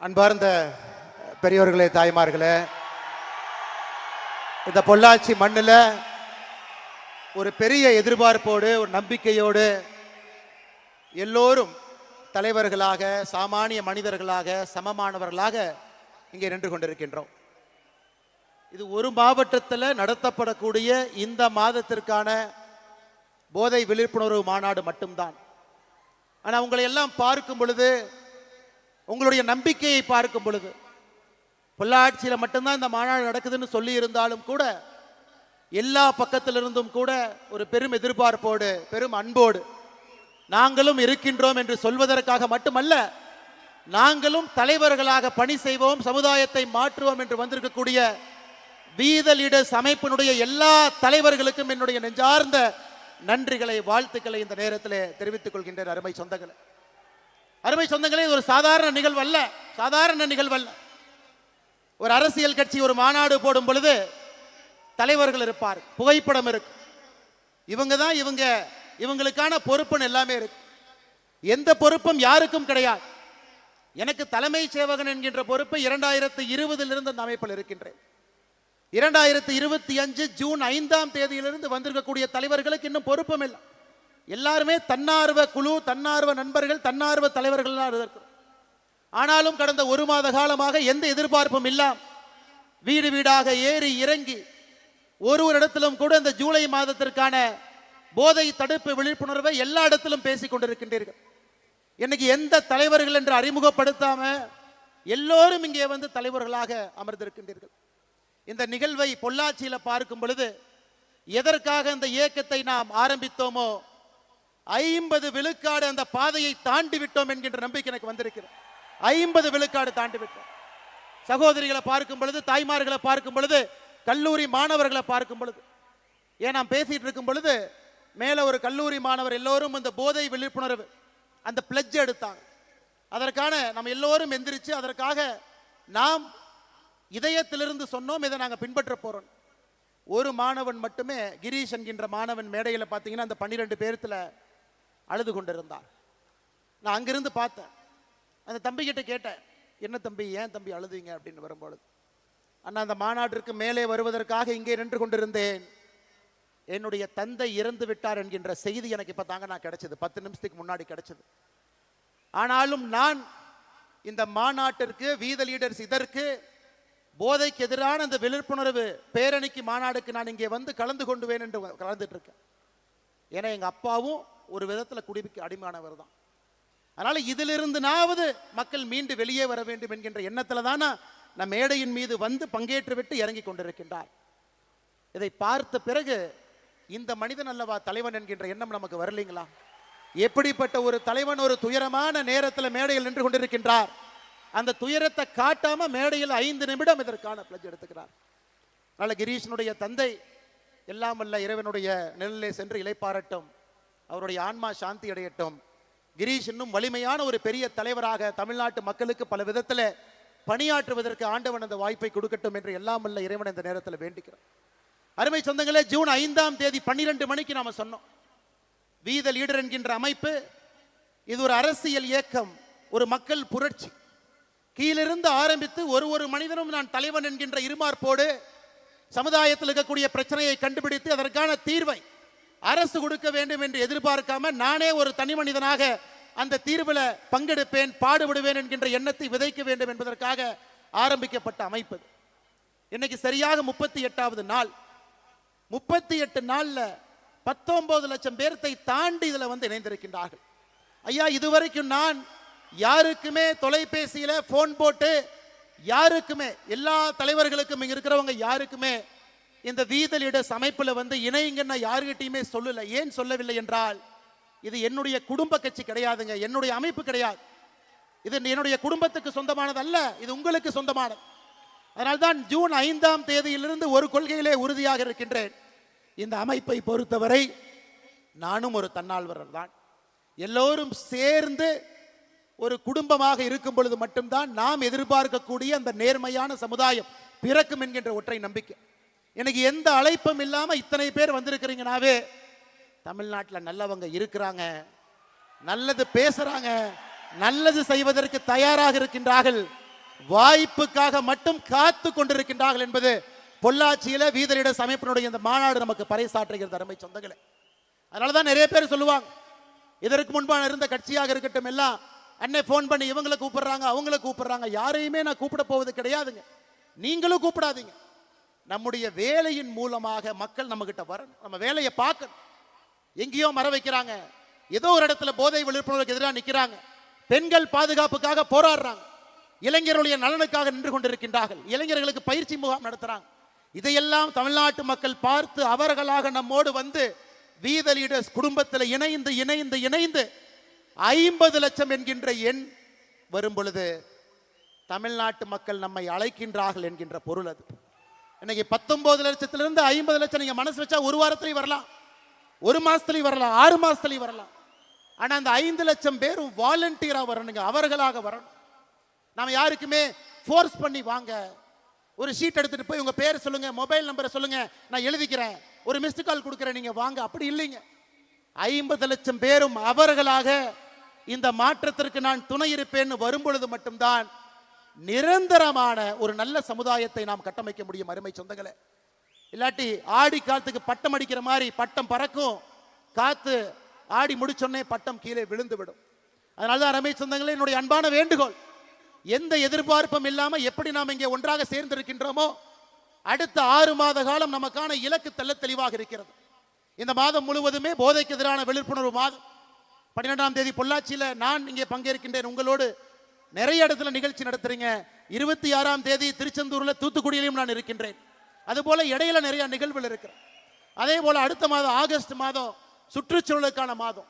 அன்பார்ந்த பெரியோர்களே, தாய்மார்களே, இந்த பொள்ளாச்சி மண்ணில் ஒரு பெரிய எதிர்பார்ப்போடு, ஒரு நம்பிக்கையோடு எல்லோரும் தலைவர்களாக, சாமானிய மனிதர்களாக, சமமானவர்களாக இங்கே நின்று கொண்டிருக்கின்றோம். இது ஒரு மாவட்டத்தில் நடத்தப்படக்கூடிய இந்த மாதத்திற்கான போதை விழிப்புணர்வு மாநாடு மட்டும்தான். ஆனால் உங்களை எல்லாம் பார்க்கும் பொழுது, உங்களுடைய நம்பிக்கையை பார்க்கும் பொழுது, பொள்ளாச்சியில் மட்டும்தான் இந்த மாநாடு நடக்குதுன்னு சொல்லி இருந்தாலும் கூட எல்லா பக்கத்திலிருந்தும் கூட ஒரு பெரும் எதிர்பார்ப்போடு, பெரும் அன்போடு நாங்களும் இருக்கின்றோம் என்று சொல்வதற்காக மட்டுமல்ல, நாங்களும் தலைவர்களாக பணி செய்வோம், சமுதாயத்தை மாற்றுவோம் என்று வந்திருக்கக்கூடிய வீத லீடர்ஸ் அமைப்பினுடைய எல்லா தலைவர்களுக்கும் என்னுடைய நெஞ்சார்ந்த நன்றிகளை, வாழ்த்துக்களை இந்த நேரத்தில் தெரிவித்துக் கொள்கின்றேன். அருமை சொந்தங்களே, அருமை சொந்தங்களே, இது ஒரு சாதாரண நிகழ்வு அல்ல, சாதாரண நிகழ்வு அல்ல. ஒரு அரசியல் கட்சி ஒரு மாநாடு போடும் பொழுது தலைவர்கள் இருப்பார், புகைப்படம் இருக்கு, இவங்க தான் இவங்களுக்கான பொறுப்புன்னு எல்லாமே இருக்கு. எந்த பொறுப்பும் யாருக்கும் கிடையாது. எனக்கு தலைமை சேவகன் என்கின்ற பொறுப்பு 2020 அந்த அமைப்பில் இருக்கின்றேன். 2025 ஜூன் 5ஆம் தேதியிலிருந்து வந்திருக்கக்கூடிய தலைவர்களுக்கு இன்னும் பொறுப்பும் இல்லை. எல்லாருமே தன்னார்வ குழு, தன்னார்வ நண்பர்கள், தன்னார்வ தலைவர்கள் இருக்கிறோம். ஆனாலும் கடந்த ஒரு மாத காலமாக எந்த எதிர்பார்ப்பும் இல்லாம வீடு வீடாக ஏறி இறங்கி ஒரு இடத்திலும் கூட இந்த ஜூலை மாதத்திற்கான போதை தடுப்பு விழிப்புணர்வை எல்லா இடத்திலும் பேசிக் கொண்டிருக்கின்றீர்கள். இன்னைக்கு எந்த தலைவர்கள் என்று அறிமுகப்படுத்தாம எல்லோரும் இங்கே வந்து தலைவர்களாக அமர்ந்திருக்கின்றீர்கள். இந்த நிகழ்வை பொள்ளாச்சியில் பார்க்கும் பொழுது எதற்காக இந்த இயக்கத்தை நாம் ஆரம்பித்தோமோ 50 விழுக்காடு அந்த பாதையை தாண்டி விட்டோம் என்கின்ற நம்பிக்கை எனக்கு வந்திருக்கிறது. 50 விழுக்காடு தாண்டி விட்டோம். சகோதரிகளை பார்க்கும் பொழுது, தாய்மார்களை பார்க்கும் பொழுது, கல்லூரி மாணவர்களை பார்க்கும் பொழுது, ஏன் நாம் பேசிட்டு இருக்கும் பொழுது மேல ஒரு கல்லூரி மாணவர் எல்லோரும் அந்த போதை விழிப்புணர்வு அந்த பிளட்ஜ் எடுத்தாங்க. அதற்கான நம்ம எல்லோரும் எந்திரிச்சு அதற்காக நாம் இதயத்திலிருந்து சொன்னோம், இதை நாங்கள் பின்பற்ற போறோம். ஒரு மாணவன் மட்டுமே, கிரீஷ் என்கின்ற மாணவன் மேடையில் பார்த்தீங்கன்னா அந்த 12 பேர்த்துல அழுது கொண்டிருந்தார். நான் அங்கிருந்து பார்த்தேன். அந்த தம்பி கிட்ட கேட்டேன், என்ன தம்பி, ஏன் தம்பி அழுதுங்க அப்படின்னு வரும்பொழுது, அண்ணா அந்த மாநாட்டிற்கு மேலே வருவதற்காக இங்கே நின்று கொண்டிருந்தேன், என்னுடைய தந்தை இறந்து விட்டார் என்கின்ற செய்தி எனக்கு இப்போ தாங்க நான் கிடைச்சது, 10 நிமிஷத்துக்கு முன்னாடி கிடைச்சது. ஆனாலும் நான் இந்த மாநாட்டிற்கு, வீத லீடர்ஸ் இதற்கு போதைக்கு எதிரான அந்த விழிப்புணர்வு பேரணிக்கு, மாநாடுக்கு நான் இங்கே வந்து கலந்து கொண்டுவேன் என்று கலந்துட்டு இருக்கேன். ஏன்னா எங்க அப்பாவும் ஒரு விதத்தில் குடிமைக்கு அடிமையானவர் தான். அதனால இதிலிருந்துனாவது மக்கள் மீண்டு வெளியே வர வேண்டும் என்கின்ற எண்ணத்துல தான் நம் மேடையின் மீது வந்து பங்கேற்று விட்டு இறங்கி கொண்டிருக்கின்றார். இதை பார்த்த பிறகு இந்த மனிதன் அல்லவா தலைவன் என்கின்ற எண்ணம் நமக்கு வரலீங்களா? எப்படிப்பட்ட ஒரு தலைவன் ஒரு துயரமான நேரத்தில் மேடையில் நின்று கொண்டிருக்கின்றார். அந்த துயரத்தை காட்டாம மேடையில் 5 நிமிடம் இதற்கான பிளட்ஜ் எடுத்துக்கிறார். அதனால கிரீஷனுடைய தந்தை எல்லாம் வல்ல இறைவனுடைய நிழலிலே சென்று இளைப்பாறட்டும், அவருடைய ஆன்மா சாந்தி அடையட்டும். கிரீஷ் இன்னும் வலிமையான ஒரு பெரிய தலைவராக தமிழ்நாட்டு மக்களுக்கு பல விதத்தில் பணியாற்றுவதற்கு ஆண்டவன் அந்த வாய்ப்பை கொடுக்கட்டும் என்று எல்லாம் வல்ல இறைவன் இந்த நேரத்தில் வேண்டிக்கிறோம். அருமை சொந்தங்களே, ஜூன் 5ஆம் தேதி 12 மணிக்கு நாம சொன்னோம், வீத லீடர் என்கின்ற அமைப்பு இது ஒரு அரசியல் இயக்கம், ஒரு மக்கள் புரட்சி. கீழிருந்து ஆரம்பித்து ஒரு மனிதனும் நான் தலைவன் என்கின்ற இருமார்ப்போடு சமுதாயத்தில் இருக்கக்கூடிய பிரச்சனையை கண்டுபிடித்து அதற்கான தீர்வை அரசு கொடுக்க வேண்டும் என்று எதிர்பார்க்காம நானே ஒரு தனி மனிதனாக அந்த தீர்வில் பங்கெடுப்பேன், பாடுபடுவேன் என்கின்ற எண்ணத்தை விதைக்க வேண்டும் என்பதற்காக ஆரம்பிக்கப்பட்ட அமைப்பு. இன்னைக்கு சரியாக 38வது நாள். 38 நாள்ல 19 லட்சம் பேர்த்தை தாண்டி இதுல வந்து இணைந்திருக்கின்றார்கள். ஐயா, இதுவரைக்கும் நான் யாருக்குமே தொலைபேசியில போன் போட்டு யாருக்குமே, எல்லா தலைவர்களுக்கும் இங்க இருக்கிறவங்க யாருக்குமே இந்த வீத லீடர்ஸ் அமைப்புல வந்து இணைங்கன்னு யாருகிட்டையுமே சொல்லல. ஏன் சொல்லவில்லை என்றால், இது என்னுடைய குடும்ப கட்சி கிடையாதுங்க, என்னுடைய அமைப்பு கிடையாது, இது என்னுடைய குடும்பத்துக்கு சொந்தமானது அல்ல, இது உங்களுக்கு சொந்தமானது. அதனால்தான் ஜூன் 5ஆம் தேதியிலிருந்து ஒரு கொள்கையிலே உறுதியாக இருக்கின்றேன். இந்த அமைப்பை பொறுத்தவரை நானும் ஒரு தன்னார்வலர் தான். எல்லோரும் சேர்ந்து ஒரு குடும்பமாக இருக்கும் பொழுது மட்டும்தான் நாம் எதிர்பார்க்கக்கூடிய அந்த நேர்மையான சமுதாயம் பிறக்கும் என்கின்ற ஒற்றை நம்பிக்கை. எனக்கு எந்த அழைப்பும் இல்லாம இத்தனை பேர் வந்திருக்கிறீங்கனாவே தமிழ்நாட்டில் நல்லவங்க இருக்கிறாங்க, நல்லது பேசுறாங்க, நல்லது செய்வதற்கு தயாராக இருக்கின்றார்கள். வாய்ப்புக்காக மட்டும் காத்து கொண்டிருக்கின்றார்கள் என்பது பொள்ளாச்சியில வீதலிட அமைப்பினுடைய இந்த மாநாடு நமக்கு பறைசாற்றுகிறது அருமை சொந்தங்களே. அதனாலதான் நிறைய பேர் சொல்லுவாங்க, இதற்கு முன்பான இருந்த கட்சியாக இருக்கட்டும் எல்லாம் அன்னை போன் பண்ணி இவங்களை கூப்பிடுறாங்க அவங்களை கூப்பிடுறாங்க. யாரையுமே நான் கூப்பிட போவது கிடையாதுங்க, நீங்களும் கூப்பிடாதீங்க. நம்முடைய வேலையின் மூலமாக மக்கள் நம்ம கிட்ட வரணும், நம்ம வேலையை பார்க்கணும். எங்கேயோ மர வைக்கிறாங்க, ஏதோ ஒரு இடத்துல போதை விழிப்புணர்வுக்கு எதிராக நிற்கிறாங்க, பெண்கள் பாதுகாப்புக்காக போராடுறாங்க, இளைஞர்களுடைய நலனுக்காக நின்று கொண்டிருக்கின்றார்கள், இளைஞர்களுக்கு பயிற்சி முகாம் நடத்துறாங்க. இதையெல்லாம் தமிழ்நாட்டு மக்கள் பார்த்து அவர்களாக நம்மோடு வந்து வீத லீடர்ஸ் குடும்பத்தில் இணைந்து இணைந்து இணைந்து 50 லட்சம் என்கின்ற எண் வரும் பொழுது தமிழ்நாட்டு மக்கள் நம்மை அழைக்கின்றார்கள் என்கின்ற பொருள் அது. இன்னைக்கு 19 லட்சத்திலிருந்து 50 லட்சம் நீங்க மனசு வச்சா ஒரு வாரத்திலேயே வரலாம், ஒரு மாசத்துலயும் வரலாம், 6 மாசத்துலயும் வரலாம். ஆனா அந்த 5 லட்சம் பேரும் வாலண்டியரா வரணுங்க, அவர்களாக வரணும். நாம யாருக்குமே ஃபோர்ஸ் பண்ணி வாங்க, ஒரு ஷீட் எடுத்துட்டு போய் உங்க பேர் சொல்லுங்க, மொபைல் நம்பரை சொல்லுங்க, நான் எழுதிக்கிறேன், ஒரு மிஸ்டு கால் கொடுக்குறேன், நீங்க வாங்க, அப்படி இல்லைங்க. 50 லட்சம் பேரும் அவர்களாக இந்த மாற்றத்திற்கு நான் துணை இருப்பேன்னு வரும்பொழுது மட்டும்தான் நிரந்தரமான ஒரு நல்ல சமுதாயத்தை நாம் கட்டமைக்க முடியும் அருமை சொந்தங்களே. இல்லாட்டி ஆடி காலத்துக்கு பட்டம் அடிக்கிற மாதிரி பட்டம் பறக்கும், காத்து ஆடி முடிச்சோன்னே பட்டம் கீழே விழுந்து விடும். அதனாலதான் அருமை சொந்தங்களே, என்னுடைய அன்பான வேண்டுகோள், எந்த எதிர்பார்ப்பும் இல்லாம எப்படி நாம் இங்கே ஒன்றாக சேர்ந்திருக்கின்றோமோ அடுத்த 6 மாத காலம் நமக்கான இலக்கு தெளிவாக இருக்கிறது. இந்த மாதம் முழுவதுமே போதைக்கு எதிரான விழிப்புணர்வு மாதம். 12ஆம் தேதி பொள்ளாச்சியில நான் இங்கே பங்கேற்கின்றேன், உங்களோடு நிறைய இடத்துல நிகழ்ச்சி நடத்துறீங்க. 26ஆம் தேதி திருச்செந்தூர்ல தூத்துக்குடியிலும் நான் இருக்கின்றேன். அதுபோல இடையில நிறைய நிகழ்வுகள் இருக்கிறேன். அதே போல அடுத்த மாதம் ஆகஸ்ட் மாதம் சுற்றுச்சூழலுக்கான மாதம்.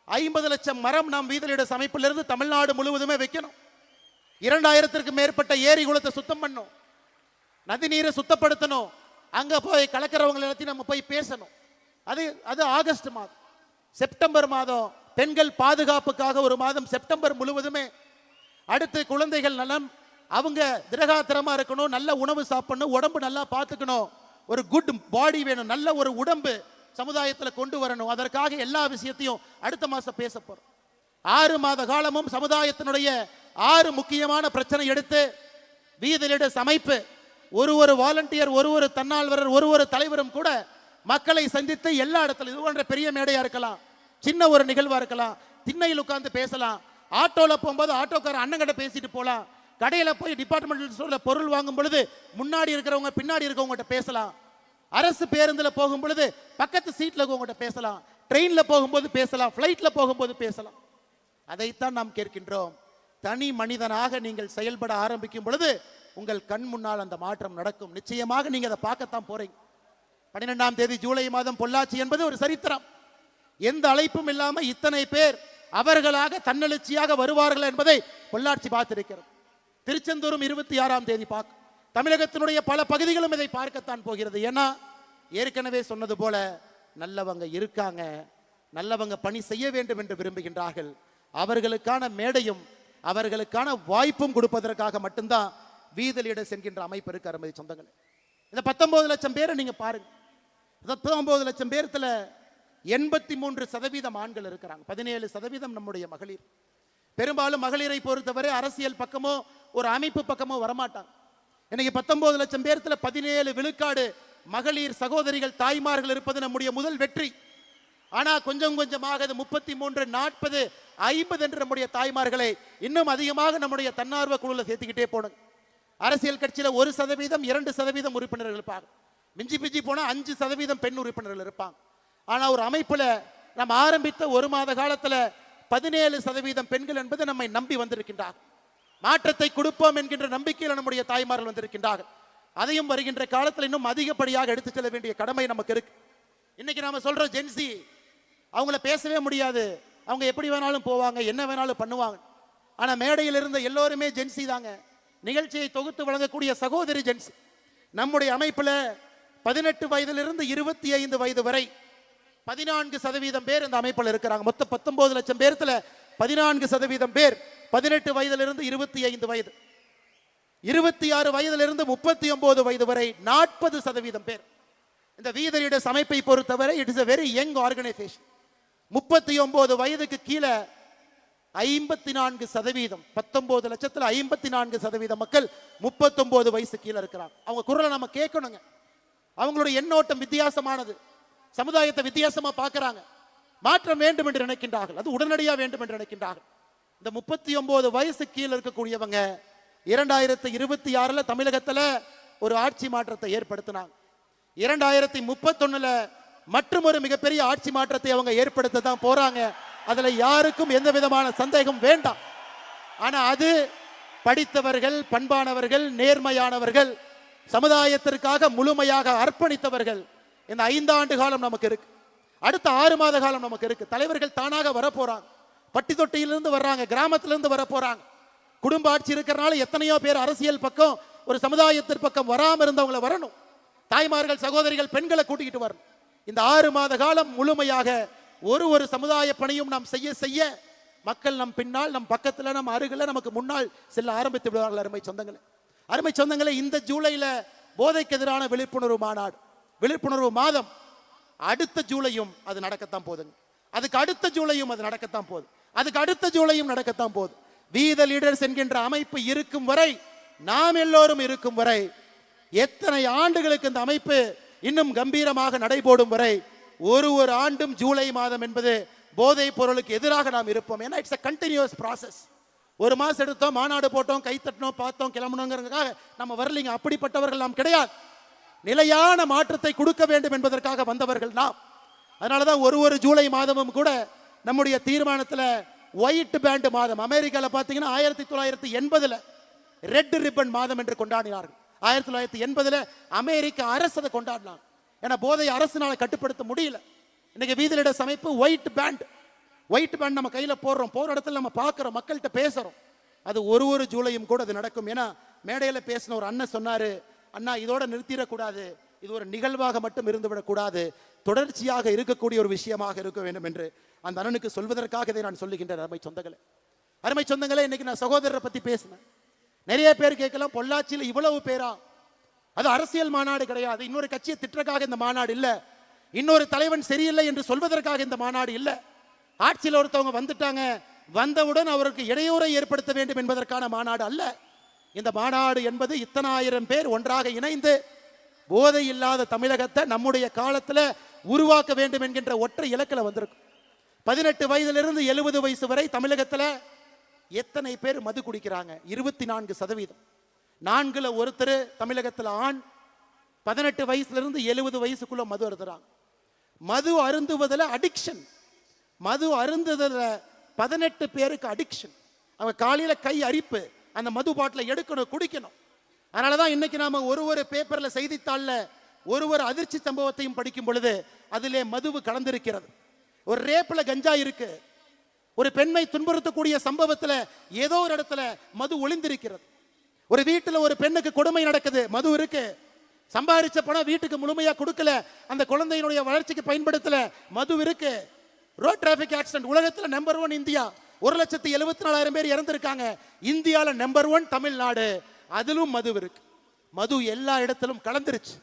50 லட்சம் மரம் நாம் வீதலிட அமைப்பிலிருந்து தமிழ்நாடு முழுவதுமே வைக்கணும். 2000த்திற்கும் மேற்பட்ட ஏரி குளத்தை சுத்தம் பண்ணும், நதி நீரை சுத்தப்படுத்தணும், அங்க போய் கலக்கிறவங்களை எல்லாத்தையும் நம்ம போய் பேசணும். அது ஆகஸ்ட் மாதம். செப்டம்பர் மாதம் பெண்கள் பாதுகாப்புக்காக ஒரு மாதம், செப்டம்பர் முழுவதுமே. அடுத்து குழந்தைகள் நலம், அவங்க திரகாத்திரமா இருக்கணும், நல்ல உணவு சாப்பிடணும், உடம்பு நல்லா பார்த்துக்கணும், ஒரு குட் பாடி வேணும், நல்ல ஒரு உடம்பு சமுதாயத்தில் கொண்டு வரணும். அதற்காக எல்லா விஷயத்தையும் அடுத்த மாசம் பேச போறோம். 6 மாத காலமும் சமுதாயத்தினுடைய 6 முக்கியமான பிரச்சனை எடுத்து வீதலிட அமைப்பு ஒரு வாலண்டியர், ஒரு தன்னார்வலர், ஒரு தலைவரும் கூட மக்களை சந்தித்து எல்லா இடத்துல, இது போன்ற பெரிய மேடையா இருக்கலாம், சின்ன ஒரு நிகழ்வா இருக்கலாம், திண்ணையில் உட்கார்ந்து பேசலாம், ஆட்டோல போகும்போது ஆட்டோக்கார அண்ணங்கிட்ட பேசிட்டு போலாம், கடையில போய் டிபார்ட்மெண்டல் ஸ்டோர்ல பொருள் வாங்கும் பொழுது முன்னாடி இருக்கிறவங்க பின்னாடி இருக்கவங்ககிட்ட பேசலாம், அரசு பேருந்துல போகும் பொழுது பக்கத்து சீட்ல இருக்கவங்ககிட்ட பேசலாம், ட்ரெயின்ல போகும்போது பேசலாம், பிளைட்ல போகும்போது பேசலாம். அதைத்தான் நாம் கேட்கின்றோம். தனி மனிதனாக நீங்கள் செயல்பட ஆரம்பிக்கும் பொழுது உங்கள் கண் முன்னால் அந்த மாற்றம் நடக்கும். நிச்சயமாக நீங்க அதை பார்க்கத்தான் போறீங்க. 12ஆம் தேதி ஜூலை மாதம் பொள்ளாச்சி என்பது ஒரு சரித்திரம். எந்த அழைப்பும் இல்லாம இத்தனை பேர் அவர்களாக தன்னெழுச்சியாக வருவார்கள் என்பதை பொள்ளாச்சி பார்த்திருக்கிறது. திருச்செந்தூரும் 26ஆம் தேதி பார்க்கும். தமிழகத்தினுடைய பல பகுதிகளும் இதை பார்க்கத்தான் போகிறது. ஏன்னா ஏற்கனவே சொன்னது போல நல்லவங்க இருக்காங்க, நல்லவங்க பணி செய்ய வேண்டும் என்று விரும்புகின்றார்கள். அவர்களுக்கான மேடையும் அவர்களுக்கான வாய்ப்பும் கொடுப்பதற்காக மட்டும்தான் வீதலிடஸ் என்கின்ற அமைப்பு இருக்கு அருமை சொந்தங்களே. இந்த 19 லட்சம் பேரை நீங்க பாருங்க. 19 லட்சம் பேர்த்துல 83% ஆண்கள் இருக்கிறாங்க, 17% நம்முடைய மகளிர். பெரும்பாலும் மகளிரை பொறுத்தவரை அரசியல் பக்கமோ ஒரு அமைப்பு பக்கமோ வரமாட்டாங்க. இன்னைக்கு 19 லட்சம் பேர்த்துல 17 விழுக்காடு மகளிர் சகோதரிகள் தாய்மார்கள் இருப்பது நம்முடைய முதல் வெற்றி. ஆனா கொஞ்சம் கொஞ்சமாக 33, 40, 50 என்று நம்முடைய தாய்மார்களை இன்னும் அதிகமாக நம்முடைய தன்னார்வ குழுவில் சேர்த்துக்கிட்டே போனோம். அரசியல் கட்சியில 1%, 2% உறுப்பினர்கள் இருப்பாங்க, மிஞ்சி பிஞ்சி போனா 5% பெண் உறுப்பினர்கள் இருப்பாங்க. ஆனா ஒரு அமைப்புல நம்ம ஆரம்பித்த 1 மாத காலத்துல 17% பெண்கள் என்பது நம்மை நம்பி வந்திருக்கின்றார்கள். மாற்றத்தை கொடுப்போம் என்கின்ற நம்பிக்கையில் நம்முடைய தாய்மார்கள் வந்திருக்கின்றார்கள். அதையும் வருகின்ற காலத்தில் இன்னும் அதிகப்படியாக எடுத்து செல்ல வேண்டிய கடமை நமக்கு இருக்கு. இன்னைக்கு நாம சொல்ற ஜென்சி, அவங்கள பேசவே முடியாது, அவங்க எப்படி வேணாலும் போவாங்க, என்ன வேணாலும் பண்ணுவாங்க. ஆனா மேடையில் இருந்த எல்லோருமே ஜென்சி தாங்க. நிகழ்ச்சியை தொகுத்து வழங்கக்கூடிய சகோதரி ஜென்சி. நம்முடைய அமைப்புல 18 வயதிலிருந்து 25 வயது வரை 14% பேர் இந்த அமைப்பில் இருக்கிறாங்க. மொத்தம் 19 லட்சம் பேர்த்துல 14% பேர் 18 வயதிலிருந்து 25 வயது, 26 வயதிலிருந்து 39 வயது வரை 40% பேர். இந்த வீதலிடஸ் அமைப்பை பொறுத்தவரை it is a very young organization. 39 வயதுக்கு கீழே 54%, 19 லட்சத்துல 54% மக்கள் 39 வயசு கீழே இருக்கிறாங்க. அவங்க குரலை நம்ம கேட்கணுங்க. அவங்களுடைய எண்ணோட்டம் வித்தியாசமானது. சமுதாயத்தை வித்தியாசமா பார்க்கறாங்க. மாற்றம் வேண்டும் என்று நினைக்கின்றார்கள். அது உடனடியாக வேண்டும் என்று நினைக்கின்றார்கள். இந்த 39 வயசு கீழே இருக்கக்கூடியவங்க 2026 தமிழகத்துல ஒரு ஆட்சி மாற்றத்தை ஏற்படுத்தினாங்க. 2031 மற்றும் ஒரு மிகப்பெரிய ஆட்சி மாற்றத்தை அவங்க ஏற்படுத்த தான் போறாங்க. அதுல யாருக்கும் எந்த விதமான சந்தேகம் வேண்டாம். ஆனா அது படித்தவர்கள், பண்பானவர்கள், நேர்மையானவர்கள், சமுதாயத்திற்காக முழுமையாக அர்ப்பணித்தவர்கள். இந்த 5 ஆண்டு காலம் நமக்கு இருக்கு. அடுத்த 6 மாத காலம் நமக்கு இருக்கு. தலைவர்கள் தானாக வர போறாங்க. பட்டி தொட்டியிலிருந்து வர்றாங்க, கிராமத்திலிருந்து வர போறாங்க. குடும்ப ஆட்சி இருக்கிறனால எத்தனையோ பேர் அரசியல் பக்கம், ஒரு சமுதாயத்தின் பக்கம் வராம இருந்தவங்களை வரணும். தாய்மார்கள், சகோதரிகள், பெண்களை கூட்டிக்கிட்டு வரணும். இந்த 6 மாத காலம் முழுமையாக ஒரு சமுதாய பணியும் நாம் செய்ய செய்ய மக்கள் நம் பின்னால், நம் பக்கத்தில், நம் அருகில், நமக்கு முன்னால் செல்ல ஆரம்பித்து விடுவார்கள். அருமை சொந்தங்களே, இந்த ஜூலைல போதைக்கு எதிரான விழிப்புணர்வு மாநாடு, விழிப்புணர்வு மாதம். அடுத்த ஜூலையும் அது நடக்கத்தான் போதுங்க. அதுக்கு அடுத்த ஜூலையும் அது நடக்கத்தான் போகுது. அதுக்கு அடுத்த ஜூலையும் நடக்கத்தான் போகுது. வி த லீடர்ஸ் என்கின்ற அமைப்பு இருக்கும் வரை, நாம் எல்லோரும் இருக்கும் வரை, எத்தனை ஆண்டுகளுக்கு இந்த அமைப்பு இன்னும் கம்பீரமாக நடைபோடும் வரை, ஒரு ஆண்டும் ஜூலை மாதம் என்பது போதை பொருளுக்கு எதிராக நாம் இருப்போம். ஏன்னா இட்ஸ் a continuous process. ஒரு மாசம் எடுத்தோம், மாநாடு போட்டோம், கை தட்டினோம், பார்த்தோம், கிளம்பணுங்கிறதுக்காக நம்ம வரலீங்க. அப்படிப்பட்டவர்கள் நாம் கிடையாது. நிலையான மாற்றத்தை கொடுக்க வேண்டும் என்பதற்காக வந்தவர்கள் நாம். அதனாலதான் ஒரு ஜூலை மாதமும் கூட நம்முடைய தீர்மானத்தில் ஒயிட் பேண்ட் மாதம். அமெரிக்காவில் பார்த்தீங்கன்னா 1980 ரெட் ரிப்பன் மாதம் என்று கொண்டாடினார்கள். 1980 அமெரிக்க அரசு அதை கொண்டாடினாங்க. ஏன்னா போதை அரசுனால கட்டுப்படுத்த முடியல. இன்னைக்கு வீதி லீடர்ஸ் அமைப்பு ஒயிட் பேண்ட் நம்ம கையில போடுறோம், போற இடத்துல நம்ம பார்க்கிறோம், மக்கள்கிட்ட பேசுறோம். அது ஒரு ஜூலையும் கூட அது நடக்கும். ஏன்னா மேடையில பேசின ஒரு அண்ணன் சொன்னாரு, அண்ணா இதோட நிறுத்திடக்கூடாது, இது ஒரு நிகழ்வாக மட்டும் இருந்துவிடக்கூடாது, தொடர்ச்சியாக இருக்கக்கூடிய ஒரு விஷயமாக இருக்க வேண்டும் என்று அந்த அண்ணனுக்கு சொல்வதற்காக இதை நான் சொல்லுகின்றேன். அருமை சொந்தங்களே, இன்னைக்கு நான் சகோதரரை பத்தி பேசினேன். நிறைய பேர் கேட்கலாம், பொள்ளாச்சியில் இவ்வளவு பேரா? அது அரசியல் மாநாடு கிடையாது. இன்னொரு கட்சியை திட்டக்காக இந்த மாநாடு இல்ல. இன்னொரு தலைவன் சரியில்லை என்று சொல்வதற்காக இந்த மாநாடு இல்ல. ஆட்சியில் ஒருத்தவங்க வந்துட்டாங்க, வந்தவுடன் அவருக்கு இடையூறை ஏற்படுத்த வேண்டும் என்பதற்கான மாநாடு அல்ல. இந்த மாநாடு என்பது இத்தனை ஆயிரம் பேர் ஒன்றாக இணைந்து போதை இல்லாத தமிழகத்தை நம்முடைய காலத்துல உருவாக்க வேண்டும் என்கின்ற ஒற்றை இலக்கில் வந்திருக்கும். 18 வயதிலிருந்து 70 வயசு வரை தமிழகத்துல எத்தனை பேர் மது குடிக்கிறாங்க? 24%. 4ல் ஒருத்தர் தமிழகத்தில் ஆண் 18 வயசுல இருந்து 70 வயசுக்குள்ள மது அருந்துறாங்க. மது அருந்துவதில் அடிக்ஷன், மது அருந்துவதில் 18 பேருக்கு அடிக்ஷன். அவங்க காலையில கை அரிப்பு, அந்த மது பாட்டில எடுக்கணும், குடிக்கணும். அதனாலதான் இன்னைக்கு நாம ஒரு பேப்பர்ல, செய்தித்தாள்ல ஒரு அதிர்ச்சி சம்பவத்தையும் படிக்கும் பொழுது அதிலே மதுவு கலந்திருக்கிறது. ஒரு ரேப்ல கஞ்சா இருக்கு, ஒரு பெண்ணை துன்புறுத்தக்கூடிய சம்பவத்துல ஏதோ ஒரு இடத்துல மது ஒளிந்திருக்கிறது. ஒரு வீட்டுல ஒரு பெண்ணுக்கு கொடுமை நடக்குது, மது இருக்கு. சம்பாதிச்ச பணம் வீட்டுக்கு முழுமையா கொடுக்கல, அந்த குழந்தையினுடைய வளர்ச்சிக்கு பயன்படுத்தல, மது இருக்கு. ரோட் டிராபிக் ஆக்சிடென்ட் உலகத்துல நம்பர் 1 இந்தியா, 1,74,000 பேர் இறந்திருக்காங்க. இந்தியாவில் நம்பர் 1 தமிழ்நாடு, அதிலும் மது இருக்கு. மது எல்லா இடத்திலும் கலந்துருச்சு.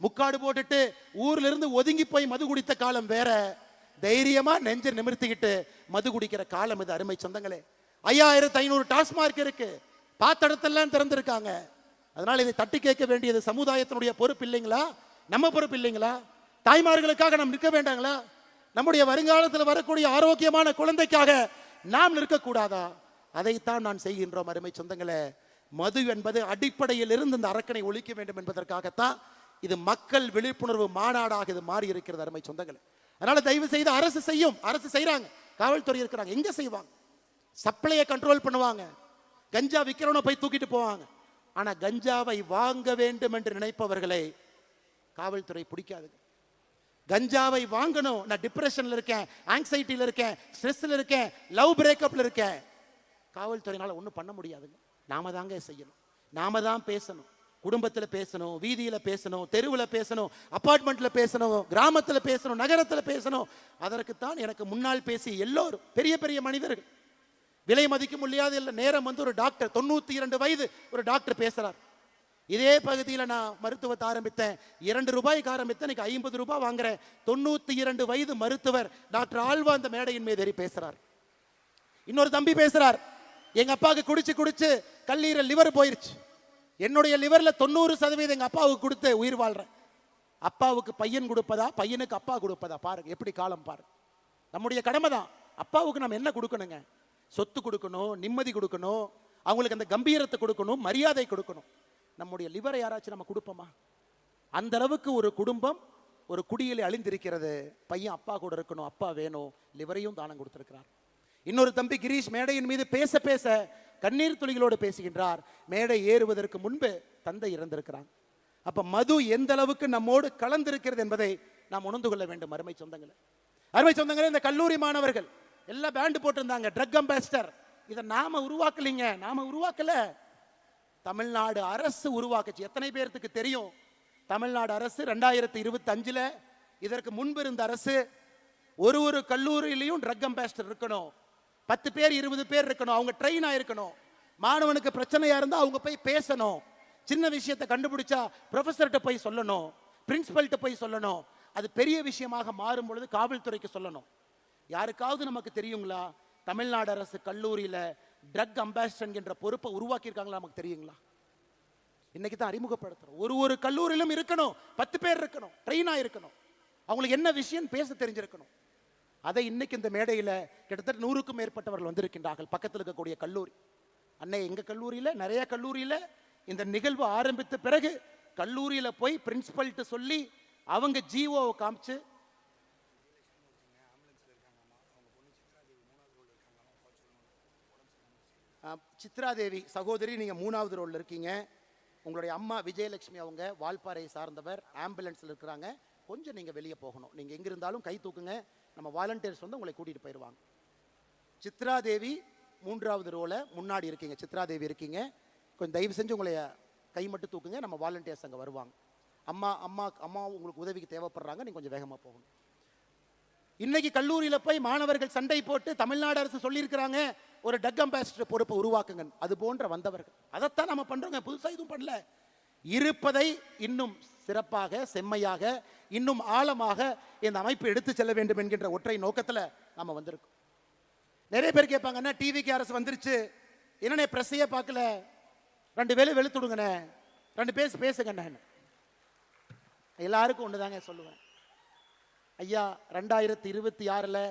முக்காடு போட்டுட்டு ஊர்ல இருந்து ஒதுங்கி போய் மது குடித்த காலம் வேற, தைரியமா நெஞ்ச நிமிர்த்திக்கிட்டு மது குடிக்கிற காலம் இது. அருமை சொந்தங்களே, 5500 டாஸ்மார்க் இருக்கு, பார்த்த இடத்தெல்லாம் திறந்திருக்காங்க. அதனால இதை தட்டி கேட்க வேண்டியது சமுதாயத்தினுடைய பொறுப்பு இல்லைங்களா? நம்ம பொறுப்பு இல்லைங்களா? தாய்மார்களுக்காக நாம் நிற்க வேண்டாங்களா? நம்முடைய வருங்காலத்தில் வரக்கூடிய ஆரோக்கியமான குழந்தைக்காக நாம் நிற்கக்கூடாதா? அதைத்தான் நான் செய்கின்றோம். அருமை சொந்தங்களே, மது என்பது அடிப்படையில் இருந்து இந்த அரக்கனை ஒழிக்க வேண்டும் என்பதற்காகத்தான் இது மக்கள் விழிப்புணர்வு மாநாடாக இது மாறி இருக்கிறது. அருமை சொந்தங்களே, அதனால தயவு செய்து அரசு செய்யும், அரசு செய்யறாங்க, காவல்துறை இருக்கிறாங்க, எங்க செய்வாங்க? சப்ளையை கண்ட்ரோல் பண்ணுவாங்க, கஞ்சா விற்கிறவனை போய் தூக்கிட்டு போவாங்க. ஆனா கஞ்சாவை வாங்க வேண்டும் என்று நினைப்பவர்களை காவல்துறை பிடிக்காது. கஞ்சாவை வாங்கணும், நான் டிப்ரெஷன்ல இருக்கேன், ஆங்ஸைட்டில இருக்கேன், ஸ்ட்ரெஸ்ல இருக்கேன், லவ் பிரேக்கப்ல இருக்கேன், காவல்துறையினால ஒன்றும் பண்ண முடியாதுங்க. நாம தாங்க செய்யணும், நாம தான் பேசணும். குடும்பத்தில் பேசணும், வீதியில் பேசணும், தெருவில் பேசணும், அபார்ட்மெண்ட்ல பேசணும், கிராமத்தில் பேசணும், நகரத்தில் பேசணும். அதற்குத்தான் எனக்கு முன்னால் பேசி எல்லோரும் பெரிய பெரிய மனிதர்கள், விலை மதிக்க முடியாது இல்லை. நேரம் ஒரு டாக்டர் 92 வயது ஒரு டாக்டர் பேசுறார். இதே பகுதியில் நான் மருத்துவத்தை ஆரம்பித்தேன், 2 ரூபாய்க்கு ஆரம்பித்தேன், இன்னைக்கு 50 ரூபாய் வாங்குறேன். 92 வயது மருத்துவர் டாக்டர் ஆல்வா அந்த மேடையின் மீது ஏறி பேசுறார். இன்னொரு தம்பி பேசுறார், எங்க அப்பாவுக்கு குடிச்சு குடிச்சு கல்லீரல் லிவர் போயிருச்சு, என்னுடைய லிவர்ல 90% எங்க அப்பாவுக்கு கொடுத்து உயிர் வாழ்றேன். அப்பாவுக்கு பையன் கொடுப்பதா, பையனுக்கு அப்பா கொடுப்பதா? பாருங்க எப்படி காலம் பாருங்க. நம்முடைய கடமை தான். அப்பாவுக்கு நம்ம என்ன கொடுக்கணுங்க? சொத்து கொடுக்கணும், நிம்மதி கொடுக்கணும், அவங்களுக்கு அந்த கம்பீரத்தை கொடுக்கணும், மரியாதை கொடுக்கணும். நம்முடைய லிவரை யாராச்சும் நம்ம கொடுப்போமா? அந்த அளவுக்கு ஒரு குடும்பம் ஒரு குடியிலே அழிந்திருக்கிறது. பையன் அப்பா கூட இருக்கணும், அப்பா வேணும், லிவரையும் தானம் கொடுத்திருக்கிறார். இன்னொரு தம்பி கிரீஷ் மேடையின் மீது பேச பேச கண்ணீர் துளிகளோடு பேசுகின்றார். மேடை ஏறுவதற்கு முன்பு தந்தை இறந்திருக்கிறாங்க. அப்ப மது எந்த அளவுக்கு நம்மோடு கலந்திருக்கிறது என்பதை நாம் உணர்ந்து கொள்ள வேண்டும். அருமை சொந்தங்களே, அருமை சொந்தங்களே, இந்த கல்லூரி மாணவர்கள் எல்லாம் பேண்ட் போட்டிருந்தாங்க, ட்ரக் அம்பாசிடர். இதை நாம உருவாக்கலீங்க, நாம உருவாக்கல, தமிழ்நாடு அரசு உருவாக்குச்சு. எத்தனை பேருக்கு தெரியும்? தமிழ்நாடு அரசு 2025 இதற்கு முன்பு இருந்த அரசு ஒரு கல்லூரியிலையும் ட்ரக் அம்பாசிடர் இருக்கணும், 10 பேர் 20 பேர் இருக்கணும், அவங்க ட்ரெயின் ஆயிருக்கணும். மாணவனுக்கு பிரச்சனையா இருந்தா அவங்க போய் பேசணும், சின்ன விஷயத்தை கண்டுபிடிச்சா ப்ரொஃபஸர்கிட்ட போய் சொல்லணும், பிரின்சிபல்கிட்ட போய் சொல்லணும். அது பெரிய விஷயமாக மாறும் பொழுது காவல்துறைக்கு சொல்லணும். யாருக்காவது நமக்கு தெரியுங்களா தமிழ்நாடு அரசு கல்லூரியில ட்ரக் அம்பாசிடர் என்ற பொறுப்பை உருவாக்கி இருக்காங்களா? நமக்கு தெரியுங்களா? இன்னைக்கு தான் அறிமுகப்படுத்துறோம். ஒரு கல்லூரியிலும் இருக்கணும், 10 பேர் இருக்கணும், ட்ரெயினா இருக்கணும், அவங்களுக்கு என்ன விஷயம் பேச தெரிஞ்சிருக்கணும். அதை இன்னைக்கு இந்த மேடையில் கிட்டத்தட்ட 100க்கும் மேற்பட்டவர்கள் வந்திருக்கின்றார்கள். பக்கத்தில் இருக்கக்கூடிய கல்லூரி அன்னை, எங்க கல்லூரியில நிறைய கல்லூரியில இந்த நிகழ்வு ஆரம்பித்த பிறகு கல்லூரியில போய் பிரின்சிபல்கிட்ட சொல்லி அவங்க ஜிஓவை காமிச்சு, சித்ராதேவி சகோதரி நீங்க 3வது ரோல்ல இருக்கீங்க, உங்களுடைய அம்மா விஜயலட்சுமி அவங்க வால்பாறையை சார்ந்தவர், ஆம்புலன்ஸ்ல இருக்கிறாங்க, கொஞ்சம் நீங்க வெளியே போகணும், நீங்க எங்க இருந்தாலும் கை தூக்குங்க, நம்ம வாலண்டியர்ஸ் வந்து உங்களை கூட்டிட்டு போயிடுவாங்க. சித்ராதேவி 3வது ரோல முன்னாடி இருக்கீங்க, சித்ராதேவி இருக்கீங்க, கொஞ்சம் தயவு செஞ்சு உங்களை கை மட்டும் தூக்குங்க, நம்ம வாலண்டியர்ஸ் அங்கே வருவாங்க. அம்மா அம்மா அம்மா உங்களுக்கு உதவிக்கு தேவைப்படுறாங்க, நீங்க கொஞ்சம் வேகமாக போகணும். இன்னைக்கு கல்லூரியில் போய் மாணவர்கள் சண்டை போட்டு தமிழ்நாடு அரசு சொல்லியிருக்கிறாங்க ஒரு ட்ரக் அம்பாசிடர் பொறுப்பை உருவாக்குங்க. அது போன்ற வந்தவர்கள் அதைத்தான் நம்ம பண்றோங்க, புதுசாக எதுவும் பண்ணல. இருப்பதை இன்னும் சிறப்பாக, செம்மையாக, இன்னும் ஆழமாக இந்த அமைப்பு எடுத்து செல்ல வேண்டும் என்கின்ற ஒற்றை நோக்கத்தில் நம்ம வந்திருக்கோம். நிறைய பேர் கேட்பாங்க, டிவிக்கு அரசு வந்துருச்சு, என்னன்னே பிரஸ்ஸையே பார்க்கல, 2 வேலை வெளுத்துடுங்கண்ணே, 2 பேசுங்கண்ணே. எல்லாருக்கும் ஒண்ணுதாங்க சொல்லுவேன், ஐயா 2026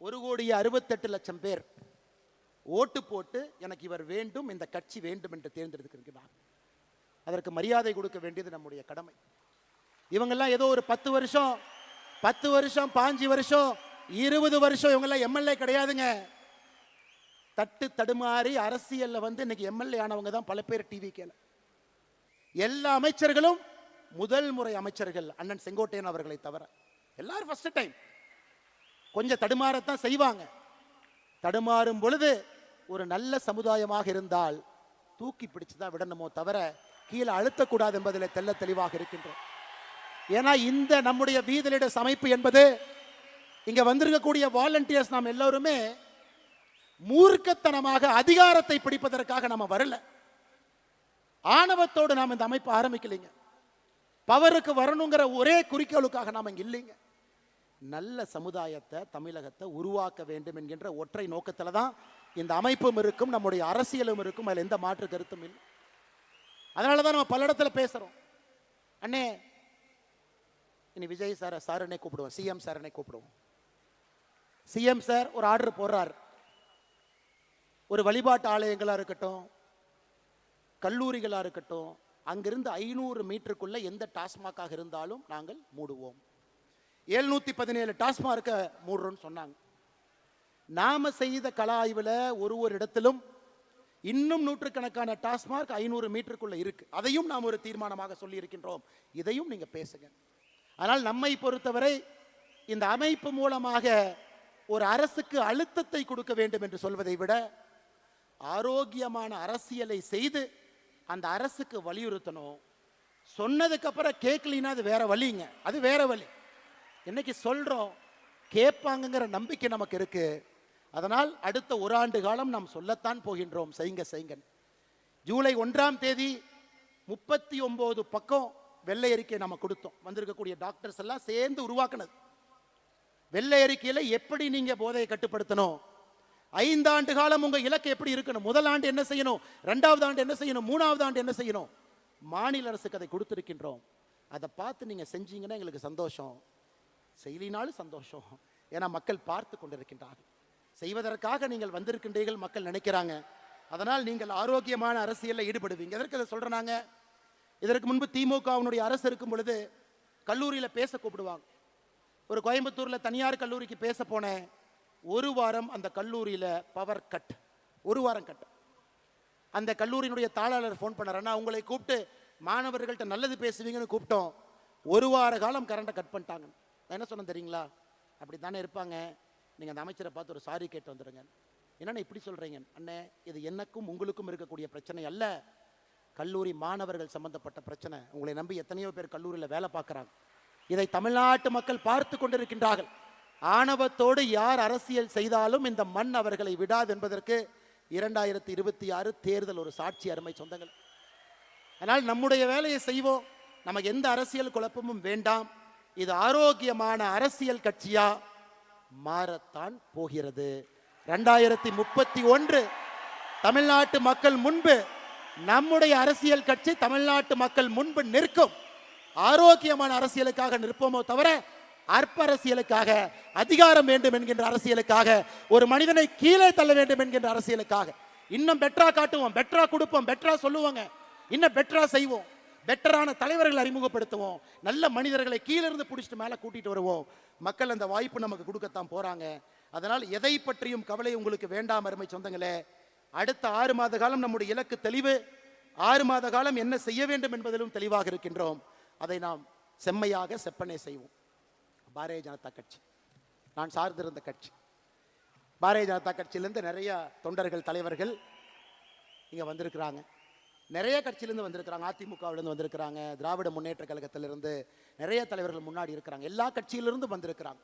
1,68,00,000 பேர் ஓட்டு போட்டு எனக்கு இவர் வேண்டும், இந்த கட்சி வேண்டும் என்று தேர்ந்தெடுத்திருக்கிறார். அதற்கு மரியாதை கொடுக்க வேண்டியது நம்முடைய கடமை. இவங்கெல்லாம் ஏதோ ஒரு 10 வருஷம் 5 வருஷம் 20 வருஷம் இவங்கெல்லாம் எம்எல்ஏ கிடையாதுங்க. தட்டு தடுமாறி அரசியல்ல வந்து இன்னைக்கு எம்எல்ஏ ஆனவங்க தான் பல பேர். டிவிக்கேல எல்லா அமைச்சர்களும் முதல் முறை அமைச்சர்கள் அண்ணன் செங்கோட்டையன் அவர்களை தவிர எல்லாரும் ஃபர்ஸ்ட் டைம். கொஞ்சம் தடுமாறத்தான் செய்வாங்க. தடுமாறும் பொழுது ஒரு நல்ல சமுதாயமாக இருந்தால் தூக்கி பிடிச்சுதான் விடணுமோ தவிர கீழே அழுத்தக்கூடாது என்பதில் தெல்ல தெளிவாக இருக்கின்றோம். ஏன்னா இந்த நம்முடைய வீதலிட அமைப்பு என்பது, இங்க வந்திருக்கக்கூடிய வாலண்டியர்ஸ் நாம் எல்லாருமே மூர்க்கத்தனமாக அதிகாரத்தை பிடிப்பதற்காக நம்ம வரல. ஆணவத்தோடு நாம் இந்த அமைப்பு ஆரம்பிக்கலைங்க. பவருக்கு வரணுங்கிற ஒரே குறிக்கோளுக்காக நாம் இங்க இல்லைங்க. நல்ல சமுதாயத்தை, தமிழகத்தை உருவாக்க வேண்டும் என்கின்ற ஒற்றை நோக்கத்தில் தான் இந்த அமைப்பும் இருக்கும், நம்முடைய அரசியலும் இருக்கும். அதில் எந்த மாற்று கருத்தும் இல்லை. அதனால தான் நம்ம பல இடத்துல பேசுறோம். அண்ணே, இனி விஜய் சாரனை கூப்பிடுவோம், சிஎம் சாரனை கூப்பிடுவோம். சிஎம் சார் ஒரு ஆர்டர் போடுறார், ஒரு வழிபாட்டு ஆலயங்களா இருக்கட்டும், கல்லூரிகளா இருக்கட்டும், அங்கிருந்து 500 மீட்டருக்குள்ள எந்த டாஸ்மாகாக இருந்தாலும் நாங்கள் மூடுவோம். 717 டாஸ்மார்க்க மூடுறோம்னு சொன்னாங்க. நாம செய்த கள ஆய்வுல ஒரு இடத்திலும் இன்னும் நூற்றுக்கணக்கான டாஸ்மார்க் 500 மீட்டருக்குள்ள இருக்கு. அதையும் நாம் ஒரு தீர்மானமாக சொல்லி இருக்கின்றோம். இதையும் நீங்க பேசுங்க. ஆனால் நம்மை பொறுத்தவரை இந்த அமைப்பு மூலமாக ஒரு அரசுக்கு அழுத்தத்தை கொடுக்க வேண்டும் என்று சொல்வதை விட ஆரோக்கியமான அரசியலை செய்து அந்த அரசுக்கு வலியுறுத்தணும். சொன்னதுக்கு அப்புறம் கேட்கலினா அது வேற வழிங்க, அது வேற வழி. இன்னைக்கு சொல்றோம், கேட்பாங்கிற நம்பிக்கை நமக்கு இருக்கு. அதனால் அடுத்த 1 ஆண்டு காலம் நாம் சொல்லத்தான் போகின்றோம், செய்யுங்க. ஜூலை 1ஆம் தேதி 39 பக்கம் வெள்ளை அறிக்கை நம்ம கொடுத்தோம். வந்திருக்கக்கூடிய டாக்டர்ஸ் எல்லாம் சேர்ந்து உருவாக்குனது. வெள்ளை அறிக்கையில் எப்படி நீங்க போதையை கட்டுப்படுத்தணும், 5 ஆண்டு காலம் உங்க இலக்கு எப்படி இருக்கணும், முதல் ஆண்டு என்ன செய்யணும், 2வது ஆண்டு என்ன செய்யணும், 3வது ஆண்டு என்ன செய்யணும், மாநில அரசுக்கு அதை கொடுத்திருக்கின்றோம். அதை பார்த்து நீங்க செஞ்சீங்கன்னா எங்களுக்கு சந்தோஷம், செய்யலினாலும் சந்தோஷம். ஏன்னா மக்கள் பார்த்து கொண்டிருக்கின்றார்கள். செய்வதற்காக நீங்கள் வந்திருக்கின்றீர்கள், மக்கள் நினைக்கிறாங்க. அதனால் நீங்கள் ஆரோக்கியமான அரசியலில் ஈடுபடுவீங்க. எதற்கு அதை சொல்றாங்க? இதற்கு முன்பு திமுகவினுடைய அரசு இருக்கும் பொழுது கல்லூரியில் பேச கூப்பிடுவாங்க. ஒரு கோயம்புத்தூரில் தனியார் கல்லூரிக்கு பேச போனேன். 1 வாரம் அந்த கல்லூரியில் பவர் கட், 1 வாரம் கட். அந்த கல்லூரியினுடைய தாளாளர் ஃபோன் பண்ணார், உங்களை கூப்பிட்டு மாணவர்கள்ட்ட நல்லது பேசுவீங்கன்னு கூப்பிட்டோம், 1 வார காலம் கரண்டை கட் பண்ணிட்டாங்க. நான் என்ன சொன்னேன் தெரியுங்களா? அப்படி தானே இருப்பாங்க, நீங்கள் அந்த அமைச்சரை பார்த்து ஒரு சாரி கேட்டு வந்துடுங்க. என்னென்ன இப்படி சொல்கிறீங்க? அண்ணே, இது எனக்கும் உங்களுக்கும் இருக்கக்கூடிய பிரச்சனை அல்ல, கல்லூரி மாணவர்கள் சம்பந்தப்பட்ட பிரச்சனை. உங்களை நம்பி எத்தனையோ பேர் கல்லூரியில் வேலை பார்க்குறாங்க. இதை தமிழ்நாட்டு மக்கள் பார்த்து கொண்டிருக்கின்றார்கள். ஆணவத்தோடு யார் அரசியல் செய்தாலும் இந்த மண் அவர்களை விடாது என்பதற்கு 2026 தேர்தல் ஒரு சாட்சி. அருமை சொந்தங்கள், அதனால் நம்முடைய வேலையை செய்வோம். நமக்கு எந்த அரசியல் குழப்பமும் வேண்டாம். இது ஆரோக்கியமான அரசியல் கட்சியா மாறத்தான் போகிறது. 2031 தமிழ்நாட்டு மக்கள் முன்பு நம்முடைய அரசியல் கட்சி தமிழ்நாட்டு மக்கள் முன்பு நிற்கும். ஆரோக்கியமான அரசியலுக்காக நிற்போமோ தவிர அற்ப அரசியலுக்காக, அதிகாரம் வேண்டும் என்கின்ற அரசியலுக்காக, ஒரு மனிதனை கீழே தள்ள வேண்டும் என்கின்ற அரசியலுக்காக இன்னும் பெட்டரா காட்டுவோம், பெட்டரா கொடுப்போம், பெட்டரா சொல்லுவாங்க, இன்னும் பெட்டரா செய்வோம், பெட்டரான தலைவர்களை அறிமுகப்படுத்துவோம், நல்ல மனிதர்களை கீழிருந்து பிடிச்சிட்டு மேலே கூட்டிட்டு வருவோம். மக்கள் அந்த வாய்ப்பு நமக்கு கொடுக்கத்தான் போறாங்க. அதனால் எதை பற்றியும் கவலை உங்களுக்கு வேண்டாம் அருமை சொந்தங்களே. அடுத்த 6 மாத காலம் நம்முடைய இலக்கு தெளிவு. 6 மாத காலம் என்ன செய்ய வேண்டும் என்பதிலும் தெளிவாக இருக்கின்றோம். அதை நாம் செம்மையாக செப்பனே செய்வோம். பாரதிய ஜனதா கட்சி நான் சார்ந்திருந்த கட்சி. பாரதிய ஜனதா கட்சியிலிருந்து நிறைய தொண்டர்கள், தலைவர்கள் இங்கே வந்திருக்கிறாங்க. நிறைய கட்சியிலேருந்து வந்திருக்கிறாங்க. அதிமுகவிலிருந்து வந்திருக்கிறாங்க, திராவிட முன்னேற்ற கழகத்திலிருந்து நிறைய தலைவர்கள் முன்னாடி இருக்கிறாங்க. எல்லா கட்சியிலிருந்து வந்திருக்கிறாங்க.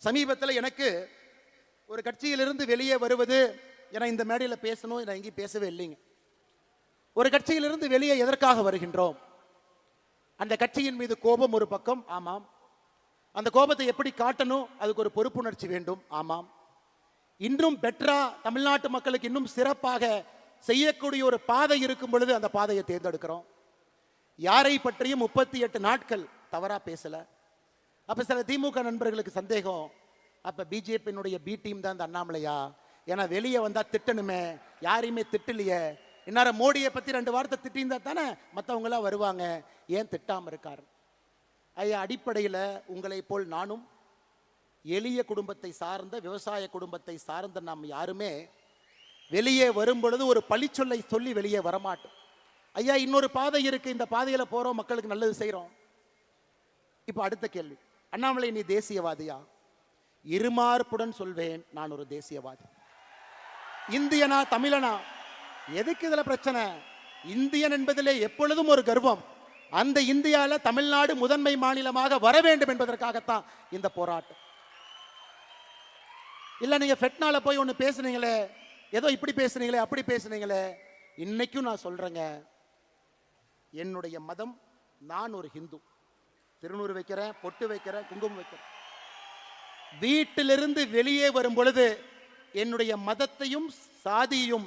சமீபத்தில் எனக்கு ஒரு கட்சியிலிருந்து வெளியே வருவது, ஏன்னா இந்த மேடையில் பேசணும், நான் எங்கேயும் பேசவே இல்லைங்க. ஒரு கட்சியிலிருந்து வெளியே எதற்காக வருகின்றோம்? அந்த கட்சியின் மீது கோபம் ஒரு பக்கம், ஆமாம். அந்த கோபத்தை எப்படி காட்டணும், அதுக்கு ஒரு பொறுப்புணர்ச்சி வேண்டும், ஆமாம். இன்னும் பெட்டரா தமிழ்நாட்டு மக்களுக்கு இன்னும் சிறப்பாக செய்யக்கூடிய ஒரு பாதை இருக்கும் பொழுது அந்த பாதையை தேர்ந்தெடுக்கிறோம். யாரை பற்றியும் 38 நாட்கள் தவறா பேசல. அப்ப சில திமுக நண்பர்களுக்கு சந்தேகம், அப்ப பிஜேபியினுடைய பி டீம் தான் இந்த அண்ணாமலையா? ஏன்னா வெளியே வந்தா திட்டணுமே, யாரையுமே திட்டலையே. இந்நேரம் மோடியை பத்தி 2 வார்த்தை திட்டியிருந்தா தானே மற்றவங்க எல்லாம் வருவாங்க, ஏன் திட்டாம இருக்காரு? ஐயா, அடிப்படையில் உங்களை போல் நானும் எளிய குடும்பத்தை சார்ந்த, விவசாய குடும்பத்தை சார்ந்த நாம் யாருமே வெளியே வரும் பொழுது ஒரு பழிச்சொல்லை சொல்லி வெளியே வரமாட்டோம். ஐயா, இன்னொரு பாதை இருக்கு, இந்த பாதையில போறோம், மக்களுக்கு நல்லது செய்யறோம். இப்ப அடுத்த கேள்வி, அண்ணாமலை நீ தேசியவாதியா? இருமார்ப்புடன் சொல்வேன், நான் ஒரு தேசியவாதி. இந்தியனா தமிழனா? எதுக்கு இதுல பிரச்சனை? இந்தியன் என்பதிலே எப்பொழுதும் ஒரு கர்வம். அந்த இந்தியாவில் தமிழ்நாடு முதன்மை மாநிலமாக வர வேண்டும் என்பதற்காகத்தான் இந்த போராட்டம். இல்ல நீங்க ஃபெட்னால போய் ஒன்று பேசுனீங்களே, ஏதோ இப்படி பேசுனீங்களே, அப்படி பேசுனீங்களே. இன்னைக்கும் நான் சொல்றேங்க, என்னுடைய மதம், நான் ஒரு ஹிந்து. திருநூறு வைக்கிறேன், பொட்டு வைக்கிறேன், குங்குமம் வைக்கிறேன். வீட்டிலிருந்து வெளியே வரும் பொழுது என்னுடைய மதத்தையும் சாதியையும்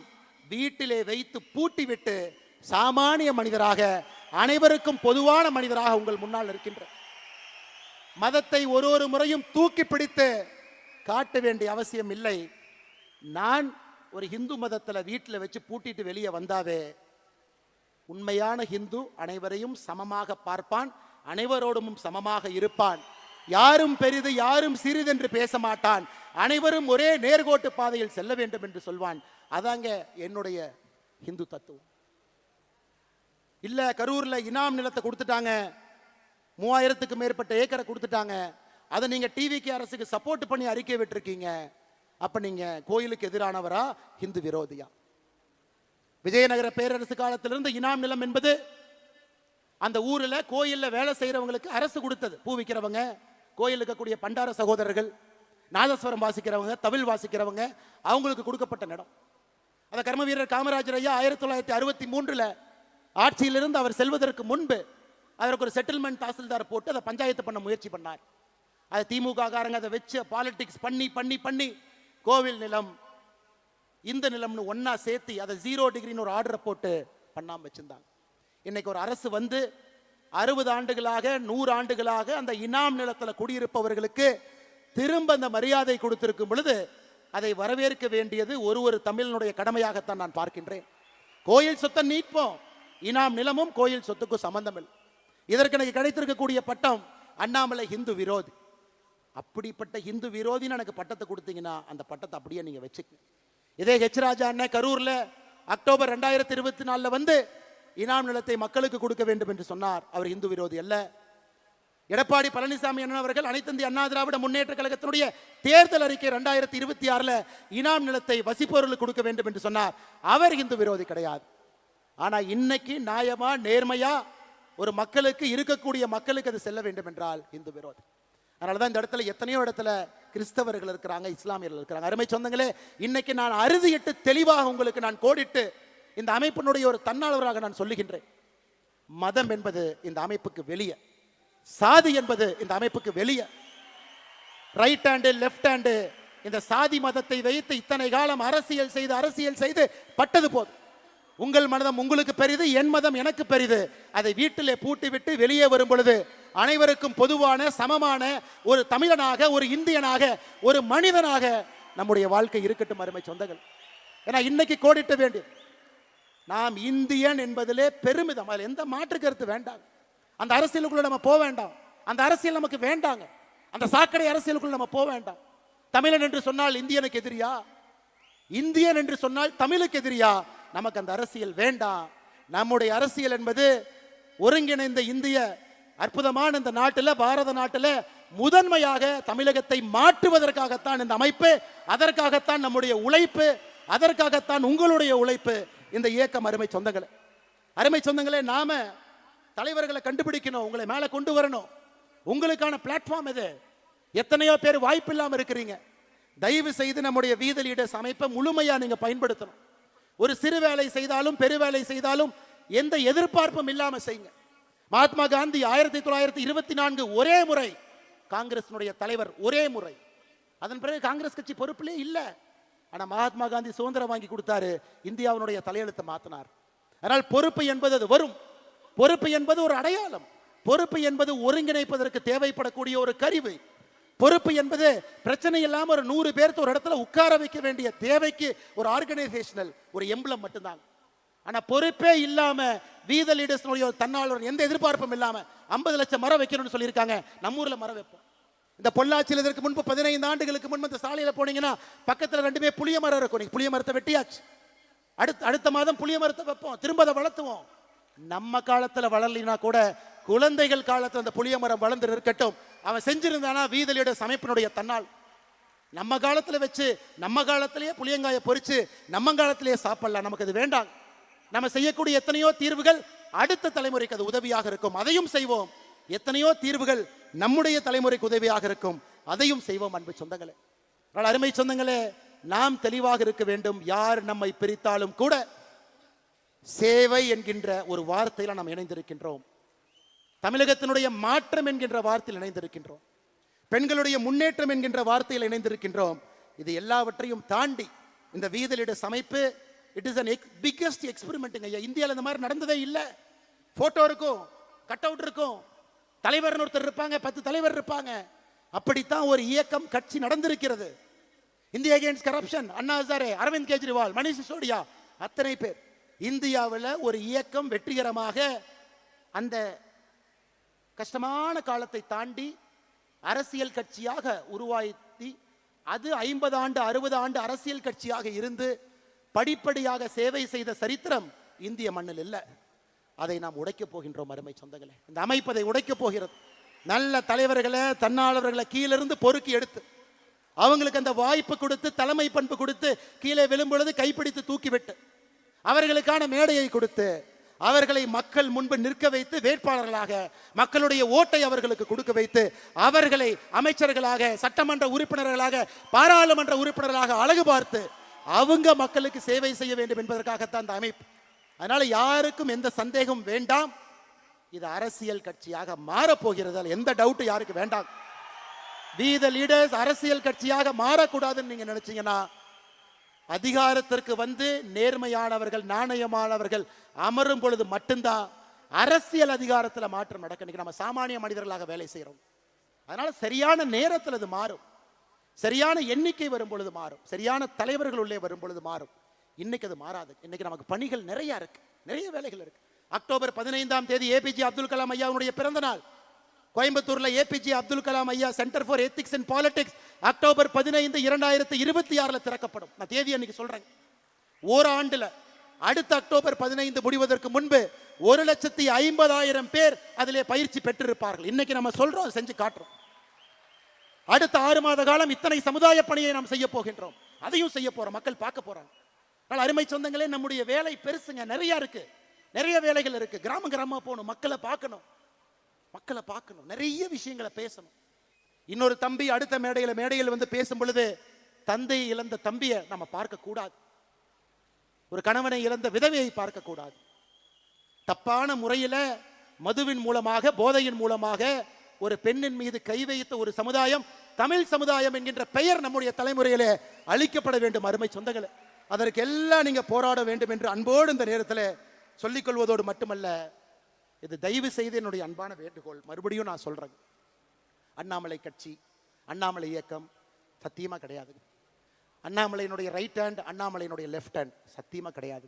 வீட்டிலே வைத்து பூட்டிவிட்டு சாமானிய மனிதராக, அனைவருக்கும் பொதுவான மனிதராக உங்கள் முன்னால் இருக்கின்ற மதத்தை ஒரு முறையும் தூக்கி பிடித்து காட்ட வேண்டிய அவசியம் இல்லை. நான் ஒரு ஹிந்து மதத்தில் வீட்டில் வச்சு பூட்டிட்டு வெளியே வந்தாவே, உண்மையான ஹிந்து அனைவரையும் சமமாக பார்ப்பான், அனைவரோடும் சமமாக இருப்பான், யாரும் பெரிது யாரும் சிறிதென்று பேச மாட்டான், அனைவரும் ஒரே நேர்கோட்டு பாதையில் செல்ல வேண்டும் என்று சொல்வான். அதாங்க என்னுடைய ஹிந்து தத்துவம். இல்ல கரூர்ல இனாம் நிலத்தை கொடுத்துட்டாங்க, 3000க்கு மேற்பட்ட ஏக்கரை கொடுத்துட்டாங்க, அதை நீங்க டிவிக்கு அரசுக்கு சப்போர்ட் பண்ணி அறிக்கை விட்டுருக்கீங்க, அப்ப நீங்க கோயிலுக்கு எதிரானவரா, ஹிந்து விரோதியா? விஜயநகர பேரரசு காலத்திலிருந்து இனாம் நிலம் என்பது அந்த ஊர்ல கோயில்ல வேலை செய்யறவங்களுக்கு அரசு கொடுத்தது. பூ விற்கிறவங்க, கோயில் இருக்கக்கூடிய பண்டார சகோதரர்கள், நாதஸ்வரம் வாசிக்கிறவங்க, தவில் வாசிக்கிறவங்க, அவங்களுக்கு கொடுக்கப்பட்ட இடம். அந்த கர்ம வீரர் காமராஜர் ஐயா 1963 ஆட்சியிலிருந்து அவர் செல்வதற்கு முன்பு அதற்கு ஒரு செட்டில்மெண்ட் தாசில்தார் போட்டு அதை பஞ்சாயத்து பண்ண முயற்சி பண்ணார். அது திமுக காரங்க அதை வச்சு பாலிடிக்ஸ் பண்ணி பண்ணி பண்ணி கோவில் நிலம், இந்த நிலம்னு ஒன்னா சேர்த்து அதை 0 டிகிரின்னு ஒரு ஆர்டரை போட்டு பண்ணாம வச்சிருந்தாங்க. இன்னைக்கு ஒரு அரசு வந்து 60 ஆண்டுகளாக 100 ஆண்டுகளாக அந்த இனாம் நிலத்தில் குடியிருப்பவர்களுக்கு திரும்ப அந்த மரியாதை கொடுத்திருக்கும் பொழுது அதை வரவேற்க வேண்டியது ஒரு தமிழனுடைய கடமையாகத்தான் நான் பார்க்கின்றேன். கோயில் சொத்தை நீட்போம், இனாம் நிலமும் கோயில் சொத்துக்கும் சம்பந்தம் இல்லை. இதற்கு எனக்கு கிடைத்திருக்கக்கூடிய பட்டம் அண்ணாமலை ஹிந்து விரோதி. அப்படிப்பட்ட ஹிந்து விரோதின்னு எனக்கு பட்டத்தை கொடுத்தீங்கன்னா அந்த பட்டத்தை அப்படியே நீங்க வச்சுக்கங்க. இதே ஹெச் ராஜா அண்ணன் கரூர்ல அக்டோபர் 2024 வந்து இனாம் நிலத்தை மக்களுக்கு கொடுக்க வேண்டும் என்று சொன்னார். அவர் இந்து விரோதி அல்ல. எடப்பாடி பழனிசாமி அண்ணன் அவர்கள் அனைத்து இந்திய அண்ணா திராவிட முன்னேற்ற கழகத்தினுடைய தேர்தல் அறிக்கை 2026 இனாம் நிலத்தை வசிப்பவர்களுக்கு கொடுக்க வேண்டும் என்று சொன்னார். அவர் இந்து விரோதி கிடையாது. ஆனா இன்னைக்கு நியாயமா நேர்மையா ஒரு மக்களுக்கு இருக்கக்கூடிய மக்களுக்கு அது செல்ல வேண்டும் என்றால் இந்து விரோதி. அதனாலதான் இந்த இடத்துல எத்தனையோ இடத்துல கிறிஸ்தவர்கள் இருக்கிறாங்க, இஸ்லாமியர்கள் இருக்கிறாங்க. அருமை சொந்தங்களே, இன்னைக்கு நான் அறுதியிட்டு தெளிவாக உங்களுக்கு நான் கோடிட்டு இந்த அமைப்பினுடைய ஒரு தன்னாளராக நான் சொல்லுகின்றேன். மதம் என்பது இந்த அமைப்புக்கு வெளியே, சாதி என்பது இந்த அமைப்புக்கு வெளியே. ரைட் ஹேண்டு லெஃப்ட் ஹேண்டு இந்த சாதி மதத்தை வைத்து இத்தனை காலம் அரசியல் செய்து பட்டது போதும். உங்கள் மதம் உங்களுக்கு பெரிது, என் மதம் எனக்கு பெரிது. அதை வீட்டிலே பூட்டி விட்டு வெளியே வரும் பொழுது அனைவருக்கும் பொதுவான சமமான ஒரு தமிழனாக, ஒரு இந்தியனாக, ஒரு மனிதனாக நம்முடைய வாழ்க்கை இருக்கட்டும் அருமை சொந்தங்கள். ஏன்னா இன்னைக்கு கோடிட்ட வேண்டிய நாம் இந்தியன் என்பதிலே பெருமிதம், அதில் எந்த மாற்று கருத்து வேண்டாம். அந்த அரசியலுக்குள்ள நம்ம போக வேண்டாம், அந்த அரசியல் நமக்கு வேண்டாங்க. அந்த சாக்கடை அரசியலுக்குள்ள நம்ம போக வேண்டாம். தமிழன் என்று சொன்னால் இந்தியனுக்கு எதிரியா, இந்தியன் என்று சொன்னால் தமிழுக்கு எதிரியா? நமக்கு அந்த அரசியல் வேண்டாம். நம்முடைய அரசியல் என்பது ஒருங்கிணைந்த இந்திய அற்புதமான இந்த நாட்டில், பாரத நாட்டில் முதன்மையாக தமிழகத்தை மாற்றுவதற்காகத்தான் இந்த அமைப்பு, அதற்காகத்தான் நம்முடைய உழைப்பு, அதற்காகத்தான் உங்களுடைய உழைப்பு, இந்த இயக்கம். அருமை சொந்தங்களே, நாம தலைவர்களை கண்டுபிடிக்கணும், உங்களை மேல கொண்டு வரணும். உங்களுக்கான பிளாட்ஃபார்ம் இது. எத்தனையோ பேர் வாய்ப்பு இல்லாம இருக்கிறீங்க. தயவு செய்து நம்முடைய வீத லீடர்ஸ் அமைப்பை முழுமையா நீங்க பயன்படுத்தணும். ஒரு சிறு வேலை செய்தாலும் பெருவேலை செய்தாலும் எந்த எதிர்பார்ப்பும் இல்லாம செய்யுங்க. மகாத்மா காந்தி 1924 ஒரே முறை காங்கிரசினுடைய தலைவர், ஒரே முறை. அதன் பிறகு காங்கிரஸ் கட்சி பொறுப்பிலே இல்லை. ஆனா மகாத்மா காந்தி சுதந்திரம் வாங்கி கொடுத்தாரு, இந்தியாவினுடைய தலையெழுத்தை மாத்தினார். அதனால் பொறுப்பு என்பது அது வரும். பொறுப்பு என்பது ஒரு அடையாளம். பொறுப்பு என்பது ஒருங்கிணைப்பதற்கு தேவைப்படக்கூடிய ஒரு கருவி. பொறுப்பு என்பது பிரச்சனை இல்லாம ஒரு 100 பேர்த்து ஒரு இடத்துல உட்கார வைக்க வேண்டிய தேவைக்கு ஒரு ஆர்கனைசேஷனல் ஒரு எம்பளம் மட்டும்தான். ஆனா பொறுப்பே இல்லாம வீத லீடர்ஸ் தன்னாளர் எந்த எதிர்பார்ப்பும் இல்லாம 50 லட்சம் மரம் வைக்கணும்னு சொல்லியிருக்காங்க. நம்ம ஊர்ல மரம் வைப்போம். இந்த பொள்ளாச்சியில் இதற்கு முன்பு 15 ஆண்டுகளுக்கு முன்பு இந்த சாலையில போனீங்கன்னா பக்கத்துல 2 புளிய மரம் இருக்கும். புளிய மரத்தை வெட்டியாச்சு. அடுத்த மாதம் புளிய மரத்தை வைப்போம், திரும்ப அதை வளர்த்துவோம். நம்ம காலத்துல வளரலினா கூட குழந்தைகள் காலத்துல அந்த புளிய மரம் வளர்ந்து இருக்கட்டும். அவன் செஞ்சிருந்தானா வீத லீடர்ஸ் அமைப்பினுடைய தன்னால். நம்ம காலத்துல வச்சு நம்ம காலத்திலேயே புளியங்காயை பொறிச்சு நம்ம காலத்திலேயே சாப்பிடலாம். நமக்கு அது வேண்டாம். நம்ம செய்யக்கூடிய எத்தனையோ தீர்வுகள் அடுத்த தலைமுறைக்கு அது உதவியாக இருக்கும், அதையும் செய்வோம். எத்தனையோ தீர்வுகள் நம்முடைய தலைமுறைக்கு உதவியாக இருக்கும், அதையும் செய்வோம். அன்பு சொந்தங்களே, அருமை சொந்தங்களே, நாம் தெளிவாக இருக்க வேண்டும். யார் நம்மை பிரித்தாலும் கூட சேவை என்கின்ற ஒரு வார்த்தையில நாம் இணைந்திருக்கின்றோம். தமிழகத்தினுடைய மாற்றம் என்கின்ற வார்த்தையில் இணைந்திருக்கின்றோம். பெண்களுடைய முன்னேற்றம் என்கின்ற வார்த்தையில் இணைந்திருக்கின்றோம். இது எல்லாவற்றையும் தாண்டி இந்த வீத லீடர்ஸ் அமைப்பு it is an biggest experiment. இந்தியாவில் இந்த மாதிரி நடந்ததே இல்லை. போட்டோ இருக்கும், கட் அவுட் இருக்கும், தலைவர் ஒருத்தர் இருப்பாங்க, 10 தலைவர் இருப்பாங்க. அப்படித்தான் ஒரு இயக்கம் கட்சி நடந்திருக்கிறது. India against corruption, Anna Hazare, Aravind Kejriwal, Manish Sisodia, அத்தனை பேர். இந்தியாவில் ஒரு இயக்கம் வெற்றிகரமாக அந்த கஷ்டமான காலத்தை தாண்டி அரசியல் கட்சியாக உருவாக்கி அது 50 ஆண்டு 60 ஆண்டு அரசியல் கட்சியாக இருந்து படிப்படியாக சேவை செய்த சரித்திரம் இந்திய மண்ணில் இல்லை. அதை நாம் உடைக்கப் போகின்றோம் அருமை சொந்தங்களே. இந்த அமைப்பதை உடைக்கப் போகிறது. நல்ல தலைவர்களை, தன்னாளர்களை கீழிருந்து பொறுக்கி எடுத்து அவங்களுக்கு அந்த வாய்ப்பு கொடுத்து, தலைமை பண்பு கொடுத்து, கீழே விழும்பொழுது கைப்பிடித்து தூக்கிவிட்டு அவர்களுக்கான மேடையை கொடுத்து அவர்களை மக்கள் முன்பு நிற்க வைத்து வேட்பாளர்களாக மக்களுடைய ஓட்டை அவர்களுக்கு கொடுக்க வைத்து அவர்களை அமைச்சர்களாக, சட்டமன்ற உறுப்பினர்களாக, பாராளுமன்ற உறுப்பினர்களாக அழகு பார்த்து அவங்க மக்களுக்கு சேவை செய்ய வேண்டும் என்பதற்காகத்தான் இந்த அமைப்பு. அதனால யாருக்கும் எந்த சந்தேகம் வேண்டாம். இது அரசியல் கட்சியாக மாறப்போகிறது, எந்த டவுட் யாருக்கு வேண்டாம். வீத லீடர்ஸ் அரசியல் கட்சியாக மாறக்கூடாதுன்னு நீங்க நினைச்சீங்கன்னா அதிகாரத்திற்கு வந்து நேர்மையானவர்கள், நாணயமானவர்கள் அமரும் பொழுது மட்டும்தான் அரசியல் அதிகாரத்தில் மாற்றம் நடக்க. இன்னைக்கு நம்ம சாமானிய மனிதர்களாக வேலை செய்யறோம். அதனால சரியான நேரத்தில் அது மாறும். சரியான எண்ணிக்கை வரும் பொழுது மாறும். சரியான தலைவர்கள் உள்ளே வரும் பொழுது மாறும். இன்னைக்கு அது மாறாது. இன்னைக்கு நமக்கு பணிகள் நிறைய இருக்கு, நிறைய வேலைகள் இருக்கு. அக்டோபர் 15ஆம் தேதி ஏபிஜே அப்துல் கலாம் ஐயாவுடைய பிறந்த நாள். கோயம்புத்தூர்ல ஏபிஜே அப்துல் கலாம் ஐயா centre for ethics and politics October 15, 2026 திறக்கப்படும். நான் தேதி அன்னைக்கு சொல்றேன். ஓராண்டுல அடுத்த அக்டோபர் 15 முடிவதற்கு முன்பு 1,50,000 பேர் அதிலே பயிற்சி பெற்றிருப்பார்கள். இன்னைக்கு நம்ம சொல்றோம், செஞ்சு காட்டுறோம். அடுத்த 6 மாத காலம் இத்தனை சமுதாய பணியை நாம் செய்ய போகின்றோம். அதையும் செய்ய போறோம். மக்கள் பார்க்க போறாங்க. அருமை சொந்தங்களே, நம்முடைய வேலை பெருசுங்க, நிறைய இருக்கு, நிறைய வேலைகள் இருக்கு. கிராம கிராமமா போகணும், மக்களை பார்க்கணும், நிறைய விஷயங்களை பேசணும். இன்னொரு தம்பி அடுத்த மேடையில் வந்து பேசும் பொழுது தந்தை இழந்த தம்பியை நம்ம பார்க்க கூடாது, ஒரு கணவனை இழந்த விதவையை பார்க்க கூடாது. தப்பான முறையில மதுவின் மூலமாக, போதையின் மூலமாக ஒரு பெண்ணின் மீது கை வைத்த ஒரு சமுதாயம் தமிழ் சமுதாயம் என்கின்ற பெயர் நம்முடைய தலைமுறையிலே அழிக்கப்பட வேண்டும். அருமை சொந்தங்களே, அதற்கெல்லாம் நீங்க போராட வேண்டும் என்று அன்போடு இந்த நேரத்தில் சொல்லிக் கொள்வதோடு மட்டுமல்ல, இது தயவு செய்து என்னுடைய அன்பான வேண்டுகோள். மறுபடியும் நான் சொல்றேன், அண்ணாமலை கட்சி, அண்ணாமலை இயக்கம் சத்தியமா கிடையாது. அண்ணாமலையினுடைய ரைட் ஹேண்ட், அண்ணாமலையினுடைய லெஃப்ட் ஹேண்ட் சத்தியமா கிடையாது.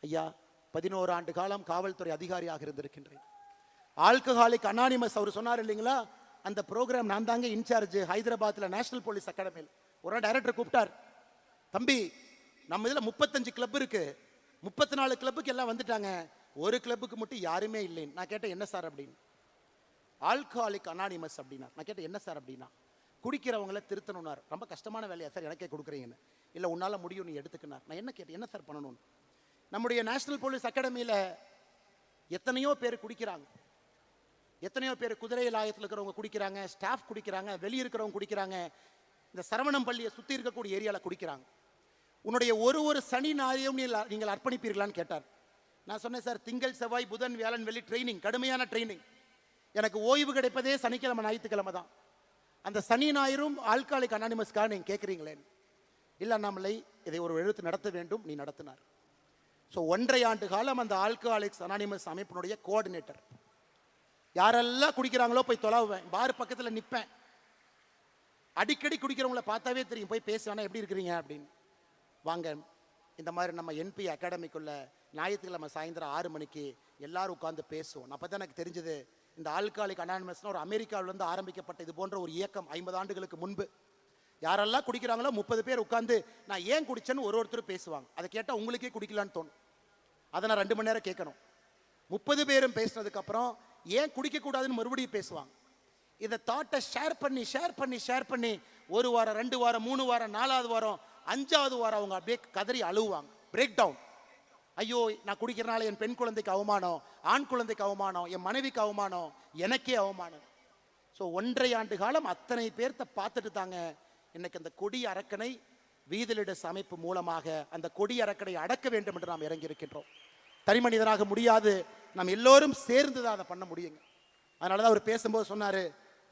ஐயா 11 ஆண்டு காலம் காவல்துறை அதிகாரியாக இருந்திருக்கின்றேன். ஆல்கஹாலிக் அனானிமஸ் அவர் சொன்னார் இல்லைங்களா, அந்த ப்ரோக்ராம் நான் தாங்க இன்சார்ஜ். ஹைதராபாத்ல நேஷனல் போலீஸ் அகாடமியில் ஒரு டைரக்டர் கூப்பிட்டார், தம்பி நம்ம இதுல 35 கிளப் இருக்கு, 34 கிளப்புக்கு எல்லாம் வந்துட்டாங்க, ஒரு கிளப்புக்கு மட்டும் யாருமே இல்லைன்னு. நான் கேட்டேன் என்ன சார் அப்படின்னு. ஆல்கஹாலிக் அனானிமஸ் அப்படின்னா. நான் கேட்டேன் என்ன சார் அப்படின்னா, குடிக்கிறவங்களை திருத்தணும்னார். ரொம்ப கஷ்டமான வேலையா சார் எனக்கே கொடுக்குறீங்கன்னு. இல்லை உன்னால முடியும், நீ எடுத்துக்கினார். நான் என்ன கேட்டேன், என்ன சார் பண்ணணும்னு. நம்முடைய நேஷனல் போலீஸ் அகாடமியில் எத்தனையோ பேர் குடிக்கிறாங்க, எத்தனையோ பேர் குதிரை லாயத்தில் இருக்கிறவங்க குடிக்கிறாங்க, ஸ்டாஃப் குடிக்கிறாங்க, வெளியே இருக்கிறவங்க குடிக்கிறாங்க, இந்த சரவணம் பள்ளியை சுற்றி இருக்கக்கூடிய ஏரியாவில் குடிக்கிறாங்க. உன்னுடைய ஒரு சனி ஞாயிறையும் நீங்கள் அர்ப்பணிப்பீர்களான்னு கேட்டார். நான் சொன்னேன் சார், திங்கள் செவ்வாய் புதன் வியாழன் வெள்ளி ட்ரைனிங், கடுமையான ட்ரைனிங். எனக்கு ஓய்வு கிடைப்பதே சனிக்கிழமை ஞாயிற்றுக்கிழமை தான். அந்த சனி ஞாயிறும் ஆல்கஹாலிக் அனானிமஸ்க்காக நீங்கள் கேட்குறீங்களே. இல்லை அண்ணாமலை, இதை ஒரு எழுத்து நடத்த வேண்டும், நீ நடத்தினார். ஸோ 1.5 ஆண்டு காலம் அந்த ஆல்கஹாலிக்ஸ் அனானிமஸ் அமைப்பினுடைய கோஆர்டினேட்டர். யாரெல்லாம் குடிக்கிறாங்களோ போய் தொலைவேன், பார் பக்கத்தில் நிற்பேன். அடிக்கடி குடிக்கிறவங்கள பார்த்தாவே தெரியும், போய் பேசுவேன்னா எப்படி இருக்கிறீங்க அப்படின்னு. வாங்க, இந்த மாதிரி நம்ம என்பி அகாடமிக்குள்ள ஞாயிற்றுக்கிழமை சாயந்தரம் 6 மணிக்கு எல்லாரும் உட்காந்து பேசுவோம். அப்போ தான் எனக்கு தெரிஞ்சது, இந்த ஆல்கஹாலிக் அனானிமஸ்னு ஒரு அமெரிக்காவிலிருந்து ஆரம்பிக்கப்பட்ட இது போன்ற ஒரு இயக்கம் 50 ஆண்டுகளுக்கு முன்பு. யாரெல்லாம் குடிக்கிறாங்களோ 30 பேர் உட்காந்து நான் ஏன் குடிச்சேன்னு ஒருத்தர் பேசுவாங்க. அதை கேட்டால் உங்களுக்கே குடிக்கலான்னு தோணும். அதை நான் 2 மணி நேரம் கேட்கணும். 30 பேரும் பேசினதுக்கு அப்புறம் ஏன் குடிக்கக்கூடாதுன்னு மறுபடியும் பேசுவாங்க. இதை தாட்டை ஷேர் பண்ணி 1 வாரம் 2 வாரம் 3 வாரம் 4வது வாரம் 5வது வாரம் அவங்க அப்படியே கதறி அழுவாங்க, பிரேக் டவுன். ஐயோ, நான் குடிக்கிறனால என் பெண் குழந்தைக்கு அவமானம், ஆண் குழந்தைக்கு அவமானம், என் மனைவிக்கு அவமானம், எனக்கே அவமானம். ஸோ 1.5 ஆண்டு காலம் அத்தனை பேர்த்த பார்த்துட்டு தாங்க இன்னைக்கு அந்த கொடி அரக்கனை வீதிலிடஸ் அமைப்பு மூலமாக அந்த கொடி அரக்கனை அடக்க வேண்டும் என்று நாம் இறங்கி இருக்கின்றோம். தனி மனிதனாக முடியாது, நாம் எல்லோரும் சேர்ந்து தான் அதை பண்ண முடியுங்க. அதனால தான் அவர் பேசும்போது சொன்னார்,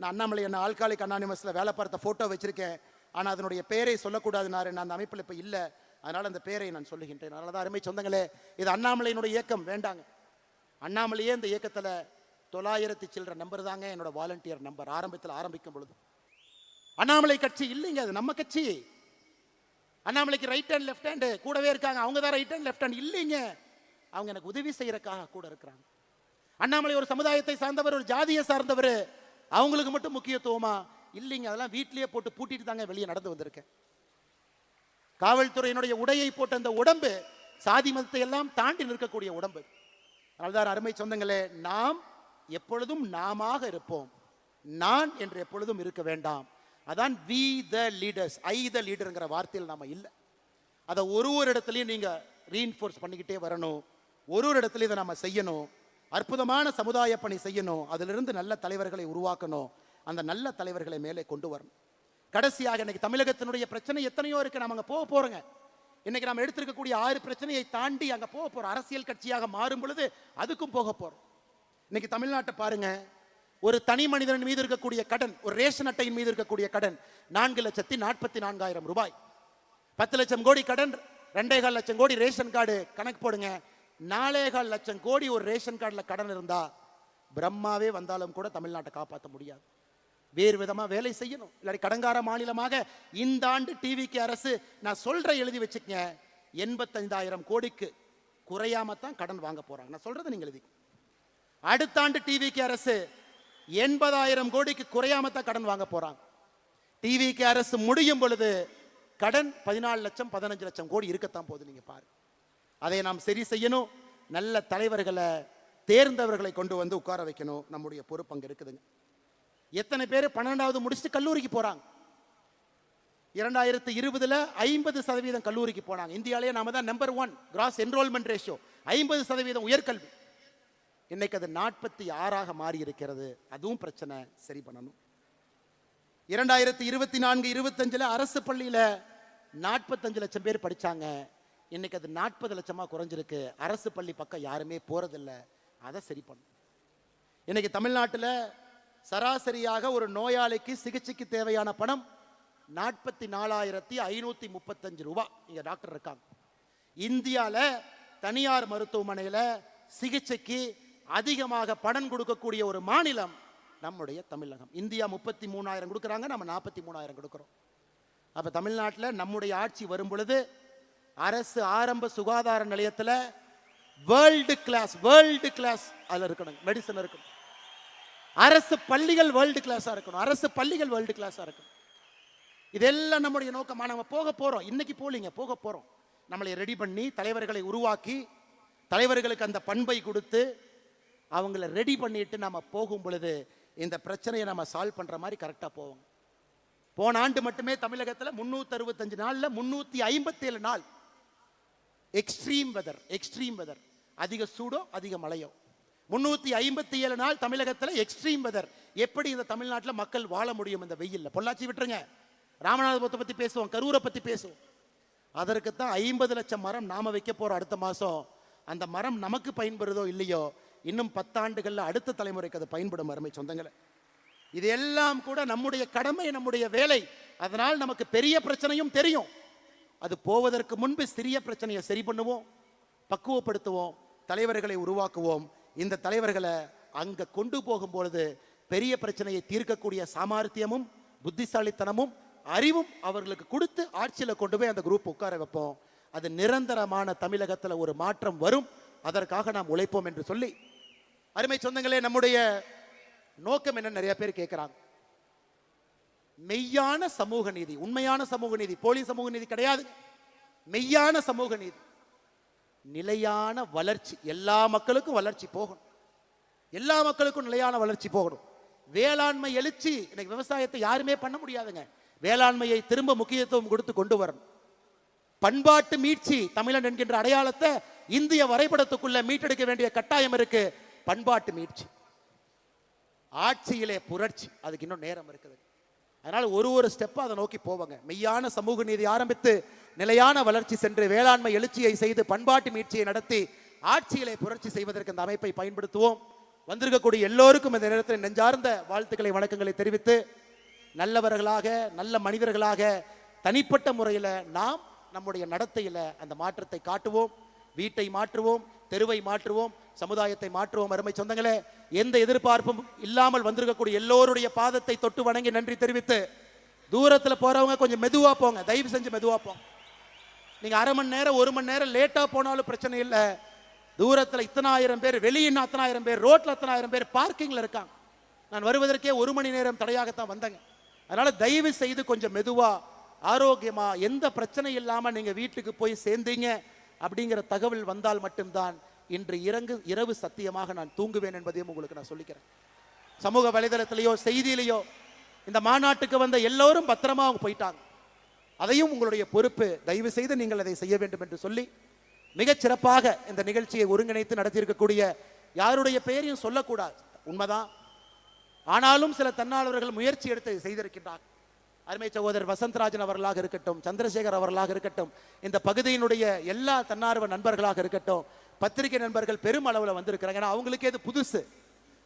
நான் அண்ணாமலை என்ன ஆல்கஹாலிக் அனானிமஸில் வேலை பார்த்த ஃபோட்டோ வச்சிருக்கேன், ஆனால் அதனுடைய பெயரை சொல்லக்கூடாதுனாரு. நான் அந்த அமைப்பில் இப்போ இல்லை, அதனால் அந்த பெயரை நான் சொல்லுகின்றேன். அதனால தான் அருமை சொந்தங்களே, இது அண்ணாமலையினுடைய இயக்கம் வேண்டாங்க. அண்ணாமலையே இந்த இயக்கத்தில் 900 சில்லற நம்பர் தாங்க என்னோட வாலண்டியர் நம்பர். ஆரம்பிக்கும் பொழுது அண்ணாமலை கட்சி இல்லைங்க, அது நம்ம கட்சி. அண்ணாமலைக்கு ரைட் ஹேண்ட் லெஃப்ட் ஹேண்டு கூடவே இருக்காங்க, அவங்க தான் ரைட் ஹேண்ட் லெஃப்ட் ஹேண்ட் இல்லைங்க. அவங்க எனக்கு உதவி செய்யறதுக்காக கூட இருக்கிறாங்க. அண்ணாமலை ஒரு சமுதாயத்தை சார்ந்தவர், ஒரு ஜாதியை சார்ந்தவர், அவங்களுக்கு மட்டும் முக்கியத்துவமா இல்லைங்க. அதெல்லாம் வீட்டிலேயே போட்டு பூட்டிட்டு தாங்க வெளியே நடந்து வந்திருக்கேன். காவல்துறையினுடைய உடையை போட்ட அந்த உடம்பு சாதி மதத்தை எல்லாம் தாண்டி நிற்கக்கூடிய உடம்பு. அதனால்தான் அருமை சொந்தங்களே, நாம் எப்பொழுதும் நாமாக இருப்போம், நான் என்று எப்பொழுதும் இருக்க வேண்டாம். அதான் வி த லீடர்ஸ், ஐ த லீடர்ங்கிற வார்த்தையில் நாம இல்லை. அதை ஒரு இடத்துலையும் நீங்க ரீஇன்ஃபோர்ஸ் பண்ணிக்கிட்டே வரணும். ஒரு இடத்துலையும் இதை நம்ம செய்யணும். அற்புதமான சமுதாய பணி செய்யணும். அதிலிருந்து நல்ல தலைவர்களை உருவாக்கணும். அந்த நல்ல தலைவர்களை மேலே கொண்டு வரணும். கடைசியாக இன்னைக்கு தமிழகத்தினுடைய பிரச்சனை எத்தனையோ இருக்கு, நம்ம அங்கே போக போறோங்க. இன்னைக்கு நம்ம எடுத்திருக்கக்கூடிய 6 பிரச்சனையை தாண்டி அங்கே போக போறோம். அரசியல் கட்சியாக மாறும் பொழுது அதுக்கும் போக போறோம். இன்னைக்கு தமிழ்நாட்டை பாருங்க, ஒரு தனி மனிதன் மீது இருக்கக்கூடிய கடன், ஒரு ரேஷன் அட்டையின் மீது இருக்கக்கூடிய கடன் 4,44,000 ரூபாய். 10 லட்சம் கோடி கடன், 2.25 லட்சம் கோடி ரேஷன் கார்டு கணக்கு போடுங்க. 4.25 லட்சம் கோடி ஒரு ரேஷன் கார்டில் கடன் இருந்தா பிரம்மாவே வந்தாலும் கூட தமிழ்நாட்டை காப்பாற்ற முடியாது. வேறு விதமா வேலை செய்யணும். இல்லாட்டி கடங்கார மாநிலமாக இந்த ஆண்டு டிவிக்கு அரசு, நான் சொல்ற எழுதி வச்சுக்கங்க, 85,000 கோடிக்கு குறையாம தான் கடன் வாங்க போறாங்க. நான் சொல்றது நீங்க எழுதி. அடுத்த ஆண்டு டிவிக்கு அரசு 80,000 கோடிக்கு குறையாம தான் கடன் வாங்க போறாங்க. டிவிக்கு அரசு முடியும் பொழுது கடன் 14 லட்சம் 15 லட்சம் கோடி இருக்கத்தான் போகுது. நீங்க பாருங்க. அதை நாம் சரி செய்யணும். நல்ல தலைவர்களை, தேர்ந்தவர்களை கொண்டு வந்து உட்கார வைக்கணும். நம்முடைய பொறுப்பு அங்க இருக்குதுங்க. எத்தனை பேர் 12வது முடிச்சுட்டு கல்லூரிக்கு போறாங்க? 2020 50% கல்லூரிக்கு போனாங்க. இந்தியாவிலேயே நாம தான் நம்பர் 1 கிராஸ் என்ரோல்மெண்ட் ரேஷியோ, 50% உயர்கல்வி. இன்னைக்கு அது 46ஆக மாறி இருக்கிறது. அதுவும் பிரச்சனை, சரி பண்ணணும். 2024-25 அரசு பள்ளியில 45 லட்சம் பேர் படிச்சாங்க. இன்னைக்கு அது 40 லட்சமா குறைஞ்சிருக்கு. அரசு பள்ளி பக்கம் யாருமே போறதில்லை. அதை சரி பண்ணும். இன்னைக்கு தமிழ்நாட்டில் சராசரியாக ஒரு நோயாளிக்கு சிகிச்சைக்கு தேவையான பணம் 44,535 ரூபாய். இங்க டாக்டர் இருக்காங்க. இந்தியாவில் தனியார் மருத்துவமனையில் சிகிச்சைக்கு அதிகமாக பணம் கொடுக்கக்கூடிய ஒரு மாநிலம் நம்முடைய தமிழகம். இந்தியா 33,000 கொடுக்குறாங்க, நம்ம 43,000 கொடுக்குறோம். அப்ப தமிழ்நாட்டில் நம்முடைய ஆட்சி வரும் பொழுது அரசு ஆரம்ப சுகாதார நிலையத்தில் வேர்ல்டு கிளாஸ் அதில் இருக்கணும், மெடிசன் இருக்கணும். அரசு பள்ளிகள் வேர்ல்டு கிளாஸா இருக்கணும். அரசு பள்ளிகள் வேர்ல்டு கிளாஸா இருக்கணும். இதெல்லாம் நம்முடைய நோக்கமா. நம்ம போக போறோம். இன்னைக்கு போலீங்க, போக போறோம். நம்மளை ரெடி பண்ணி தலைவர்களை உருவாக்கி தலைவர்களுக்கு அந்த பண்பை கொடுத்து அவங்கள ரெடி பண்ணிட்டு நம்ம போகும் பொழுது இந்த பிரச்சனையை நம்ம சால்வ் பண்ற மாதிரி கரெக்டா போவோம். போன ஆண்டு மட்டுமே தமிழகத்தில் 365 நாள்ல 357 நாள் எக்ஸ்ட்ரீம் வெதர், அதிக சூடோ அதிக மழையோ, 357 நாள் தமிழகத்தில் எக்ஸ்ட்ரீம் வெதர். எப்படி இந்த தமிழ்நாட்டில் மக்கள் வாழ முடியும் இந்த வெயில்ல? பொள்ளாச்சி விட்டுருங்க, ராமநாதபுரத்தை பத்தி பேசுவோம், கரூரை பத்தி பேசுவோம். அதற்கு தான் 50 லட்சம் மரம் நாம வைக்க போறோம் அடுத்த மாசம். அந்த மரம் நமக்கு பயன்படுதோ இல்லையோ, இன்னும் 10 ஆண்டுகள்ல அடுத்த தலைமுறைக்கு அது பயன்படும். அருமை சொந்தங்களே, இது எல்லாம் கூட நம்முடைய கடமை, நம்முடைய வேலை. அதனால் நமக்கு பெரிய பிரச்சனையும் தெரியும். அது போவதற்கு முன்பு சிறிய பிரச்சனையை சரி பண்ணுவோம், பக்குவப்படுத்துவோம், தலைவர்களை உருவாக்குவோம். இந்த தலைவர்களை அங்க கொண்டு போகும் பொழுது பெரிய பிரச்சனையை தீர்க்கக்கூடிய சாமர்த்தியமும் புத்திசாலித்தனமும் அறிவும் அவர்களுக்கு கொடுத்து ஆட்சியில கொண்டு போய் அந்த குரூப் உட்கார வைப்போம். அது நிரந்தரமான தமிழகத்தில் ஒரு மாற்றம் வரும். அதற்காக நாம் உழைப்போம் என்று சொல்லி, அருமை சொந்தங்களே, நம்முடைய நோக்கம் என்ன? நிறைய பேர் கேட்கிறாங்க. மெய்யான சமூக நீதி, உண்மையான சமூக நீதி, போலி சமூக நீதி கிடையாது. மெய்யான சமூக நீதி, நிலையான வளர்ச்சி. எல்லா மக்களுக்கும் வளர்ச்சி போகணும். எல்லா மக்களுக்கும் நிலையான வளர்ச்சி போகணும். வேளாண்மை எழுச்சி. இன்னைக்கு விவசாயத்தை யாருமே பண்ண முடியாதுங்க. வேளாண்மையை திரும்ப முக்கியத்துவம் கொடுத்து கொண்டு வரணும். பண்பாட்டு மீட்சி, தமிழன் என்கின்ற அடையாளத்தை இந்திய வரைபடத்துக்குள்ள மீட்டெடுக்க வேண்டிய கட்டாயம் இருக்கு. பண்பாட்டு மீட்சி, ஆட்சியிலே புரட்சி, அதுக்கு இன்னும் நேரம் இருக்குது. அதனால ஒரு ஸ்டெப்பா அதை நோக்கி போவாங்க. மெய்யான சமூக நீதி ஆரம்பித்து நிலையான வளர்ச்சி சென்று வேளாண்மை எழுச்சியை செய்து பண்பாட்டு மீட்சியை நடத்தி ஆட்சியிலே புரட்சி செய்வதற்கு இந்த அமைப்பை பயன்படுத்துவோம். வந்திருக்கக்கூடிய எல்லோருக்கும் இந்த நேரத்தில் நெஞ்சார்ந்த வாழ்த்துக்களை, வணக்கங்களை தெரிவித்து, நல்லவர்களாக, நல்ல மனிதர்களாக தனிப்பட்ட முறையில் நாம் நம்முடைய நடத்தையில் அந்த மாற்றத்தை காட்டுவோம். வீட்டை மாற்றுவோம், தெருவை மாற்றுவோம், சமுதாயத்தை மாற்றுவோம். அருமை சொந்தங்களே, எந்த எதிர்பார்ப்பும் இல்லாமல் வந்திருக்கக்கூடிய எல்லோருடைய பாதத்தை தொட்டு வணங்கி நன்றி தெரிவித்து, தூரத்தில் போறவங்க கொஞ்சம் மெதுவா போங்க, தயவு செஞ்சு மெதுவா போங்க. நீங்க அரை மணி நேரம் 1 மணி நேரம் லேட்டா போனாலும் பிரச்சனை இல்லை. தூரத்தில் இத்தனை ஆயிரம் பேர், வெளியின்னு அத்தனை ஆயிரம் பேர், ரோட்ல அத்தனை ஆயிரம் பேர் பார்க்கிங்ல இருக்காங்க. நான் வருவதற்கே 1 மணி நேரம் தடையாகத்தான் வந்தேங்க. அதனால தயவு செய்து கொஞ்சம் மெதுவா, ஆரோக்கியமா, எந்த பிரச்சனை இல்லாம நீங்க வீட்டுக்கு போய் சேர்ந்தீங்க அப்படிங்கிற தகவல் வந்தால் மட்டும்தான் இன்று இரவு சத்தியமாக நான் தூங்குவேன் என்பதையும் உங்களுக்கு நான் சொல்லிக்கிறேன். சமூக வலைதளத்திலேயோ செய்தியிலேயோ இந்த மாநாட்டுக்கு வந்த எல்லோரும் பத்திரமா அவங்க போயிட்டாங்க. அதையும் உங்களுடைய பொறுப்பு. தயவு செய்து நீங்கள் அதை செய்ய வேண்டும் என்று சொல்லி, மிகச் சிறப்பாக இந்த நிகழ்ச்சியை ஒருங்கிணைத்து நடத்தியிருக்கக்கூடிய யாருடைய பெயரையும் சொல்லக்கூடாது, உண்மைதான். ஆனாலும் சில தன்னாளர்கள் முயற்சி எடுத்து செய்திருக்கின்றார். அருமை சகோதரர் வசந்தராஜன் அவர்களாக இருக்கட்டும், சந்திரசேகர் அவர்களாக இருக்கட்டும், இந்த பகுதியினுடைய எல்லா தன்னார்வ நண்பர்களாக இருக்கட்டும், பத்திரிகை நண்பர்கள் பெரும் அளவில் வந்திருக்கிறாங்க. ஏன்னா அவங்களுக்கே இது புதுசு.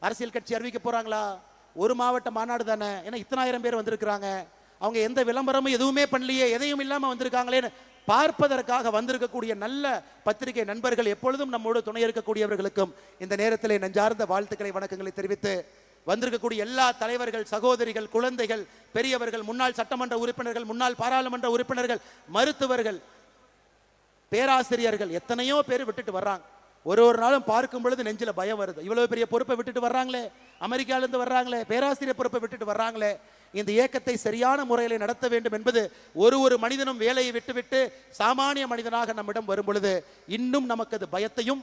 அரசியல் கட்சி அறிவிக்க போறாங்களா? ஒரு மாவட்ட மாநாடு தானே, ஏன்னா இத்தனாயிரம் பேர் வந்திருக்கிறாங்க. அவங்க எந்த விளம்பரமும் எதுவுமே பண்ணலையே, எதையும் இல்லாம வந்திருக்காங்களேன்னு பார்ப்பதற்காக வந்திருக்கக்கூடிய நல்ல பத்திரிகை நண்பர்கள், எப்பொழுதும் நம்மோடு துணை இருக்கக்கூடியவர்களுக்கும் இந்த நேரத்திலே நெஞ்சார்ந்த வாழ்த்துக்களை வணக்கங்களை தெரிவித்து, வந்திருக்கக்கூடிய எல்லா தலைவர்கள், சகோதரிகள், குழந்தைகள், பெரியவர்கள், முன்னாள் சட்டமன்ற உறுப்பினர்கள், முன்னாள் பாராளுமன்ற உறுப்பினர்கள், மருத்துவர்கள், பேராசிரியர்கள், எத்தனையோ பேர் விட்டுட்டு வர்றாங்க. ஒரு நாளும் பார்க்கும் பொழுது நெஞ்சில பயம் வருது. இவ்வளவு பெரிய பொறுப்பை விட்டுட்டு வர்றாங்களே, அமெரிக்காவிலிருந்து வர்றாங்களே, பேராசிரியர் பொறுப்பை விட்டுட்டு வர்றாங்களே. இந்த இயக்கத்தை சரியான முறையில் நடத்த வேண்டும் என்பது ஒரு மனிதனும் வேலையை விட்டுவிட்டு சாமானிய மனிதனாக நம்மிடம் வரும் பொழுது இன்னும் நமக்கு அது பயத்தையும்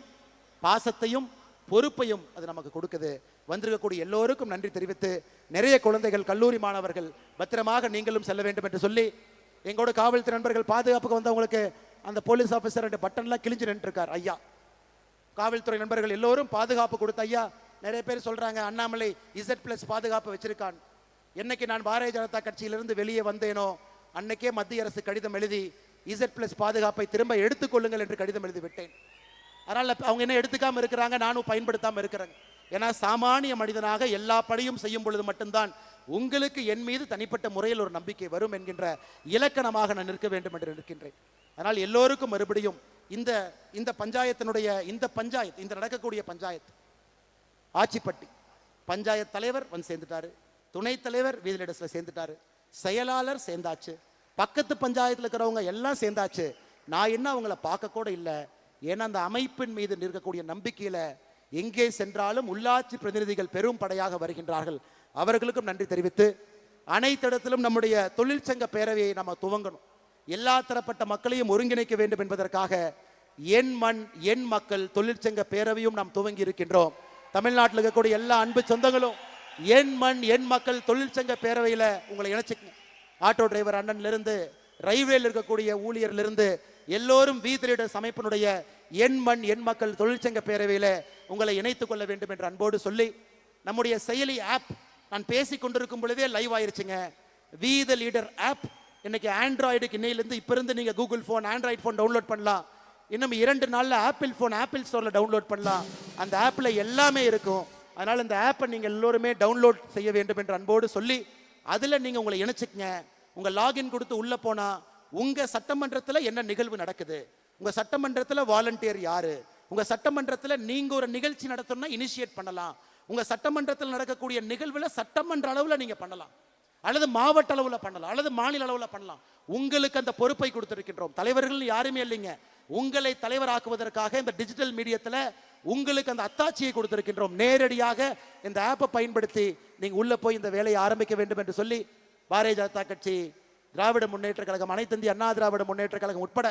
பாசத்தையும் பொறுப்பையும் அது நமக்கு கொடுக்குது. வந்திருக்கக்கூடிய எல்லோருக்கும் நன்றி தெரிவித்து, நிறைய குழந்தைகள், கல்லூரி மாணவர்கள் பத்திரமாக நீங்களும் செல்ல வேண்டும் என்று சொல்லி, எங்களோட காவல்துறை நண்பர்கள் பாதுகாப்புக்கு வந்தவங்களுக்கு அந்த போலீஸ் ஆஃபீஸர் பட்டன்லாம் கிழிஞ்சு நின்றுருக்கார் ஐயா. காவல்துறை நண்பர்கள் எல்லோரும் பாதுகாப்பு கொடுத்த ஐயா. நிறைய பேர் சொல்றாங்க அண்ணாமலை Z+ பாதுகாப்பு வச்சிருக்கான். என்னைக்கு நான் பாரதிய ஜனதா கட்சியிலிருந்து வெளியே வந்தேனோ அன்னைக்கே மத்திய அரசு கடிதம் எழுதி Z+ பாதுகாப்பை திரும்ப எடுத்துக்கொள்ளுங்கள் என்று கடிதம் எழுதி விட்டேன். அதனால அவங்க என்ன எடுத்துக்காம இருக்கிறாங்க, நானும் பயன்படுத்தாம இருக்கிறேன். ஏன்னா சாமானிய மனிதனாக எல்லா பணியும் செய்யும் பொழுது மட்டும்தான் உங்களுக்கு என் மீது தனிப்பட்ட முறையில் ஒரு நம்பிக்கை வரும் என்கின்ற இலக்கணமாக நான் நிற்க வேண்டும் என்று நிற்கின்றேன். அதனால் எல்லோருக்கும் மறுபடியும் இந்த பஞ்சாயத்தினுடைய இந்த நடக்கக்கூடிய பஞ்சாயத்து ஆச்சிப்பட்டி பஞ்சாயத்து தலைவர் வந்து சேர்ந்துட்டாரு, துணைத் தலைவர் வீதிலிடத்தில் சேர்ந்துட்டாரு, செயலாளர் சேர்ந்தாச்சு, பக்கத்து பஞ்சாயத்தில் இருக்கிறவங்க எல்லாம் சேர்ந்தாச்சு. நான் என்ன அவங்கள பார்க்க கூட இல்லை. ஏன்னா அந்த அமைப்பின் மீது இருக்கக்கூடிய நம்பிக்கையில எங்கே சென்றாலும் உள்ளாட்சி பிரதிநிதிகள் பெரும் படையாக வருகின்றார்கள். அவர்களுக்கும் நன்றி தெரிவித்து, அனைத்து இடத்திலும் நம்முடைய தொழிற்சங்க பேரவையை நம்ம துவங்கணும். எல்லா தரப்பட்ட மக்களையும் ஒருங்கிணைக்க வேண்டும் என்பதற்காக என் மண் என் மக்கள் தொழிற்சங்க பேரவையும் நாம் துவங்கி இருக்கின்றோம். தமிழ்நாட்டில் இருக்கக்கூடிய எல்லா அன்பு சொந்தங்களும் என் மண் என் மக்கள் தொழிற்சங்க பேரவையில் உங்களை இணைச்சிக்கங்க. ஆட்டோ டிரைவர் அண்ணன்லிருந்து ரயில்வேல இருக்கக்கூடிய ஊழியர்லிருந்து எல்லோரும் வீதிலிடஸ் அமைப்பினுடைய என் மண் என் மக்கள் தொழிற்சங்க பேரவையில் உங்களை இணைத்துக் கொள்ள வேண்டும் என்று அன்போடு சொல்லி, நம்முடைய செயலி ஆப் நான் பேசிக் கொண்டிருக்கும் பொழுதே லைவ் ஆயிருச்சுங்க. வி த லீடர் ஆப் இன்னைக்கு ஆண்ட்ராய்டுக்கு இன்னையிலிருந்து இப்போ இருந்து நீங்கள் Google phone Android phone download பண்ணலாம். இன்னும் 2 நாளில் ஆப்பிள் ஃபோன் ஆப்பிள் ஸ்டோரில் டவுன்லோட் பண்ணலாம். அந்த ஆப்பில் எல்லாமே இருக்கும். அதனால் இந்த ஆப்பை நீங்கள் எல்லோருமே டவுன்லோட் செய்ய வேண்டும் என்று அன்போடு சொல்லி, அதில் நீங்கள் உங்களை இணைச்சிக்கங்க. உங்கள் லாகின் கொடுத்து உள்ளே போனால் உங்கள் சட்டமன்றத்தில் என்ன நிகழ்வு நடக்குது, உங்கள் சட்டமன்றத்தில் வாலண்டியர் யாரு, உங்கள் சட்டமன்றத்தில் நீங்கள் ஒரு நிகழ்ச்சி நடத்தணும்னா இனிஷியேட் பண்ணலாம். உங்கள் சட்டமன்றத்தில் நடக்கக்கூடிய நிகழ்வில் சட்டமன்ற அளவில் நீங்கள் பண்ணலாம், அல்லது மாவட்ட அளவில் பண்ணலாம், அல்லது மாநில அளவில் பண்ணலாம். உங்களுக்கு அந்த பொறுப்பை கொடுத்திருக்கின்றோம். தலைவர்கள் யாருமே இல்லைங்க. உங்களை தலைவராக்குவதற்காக இந்த டிஜிட்டல் மீடியத்தில் உங்களுக்கு அந்த அத்தாட்சியை கொடுத்திருக்கின்றோம். நேரடியாக இந்த ஆப்பை பயன்படுத்தி நீங்க உள்ள போய் இந்த வேலையை ஆரம்பிக்க வேண்டும் என்று சொல்லி, பாரதிய ஜனதா கட்சி, திராவிட முன்னேற்ற கழகம், அனைத்து இந்திய அண்ணா திராவிட முன்னேற்ற கழகம் உட்பட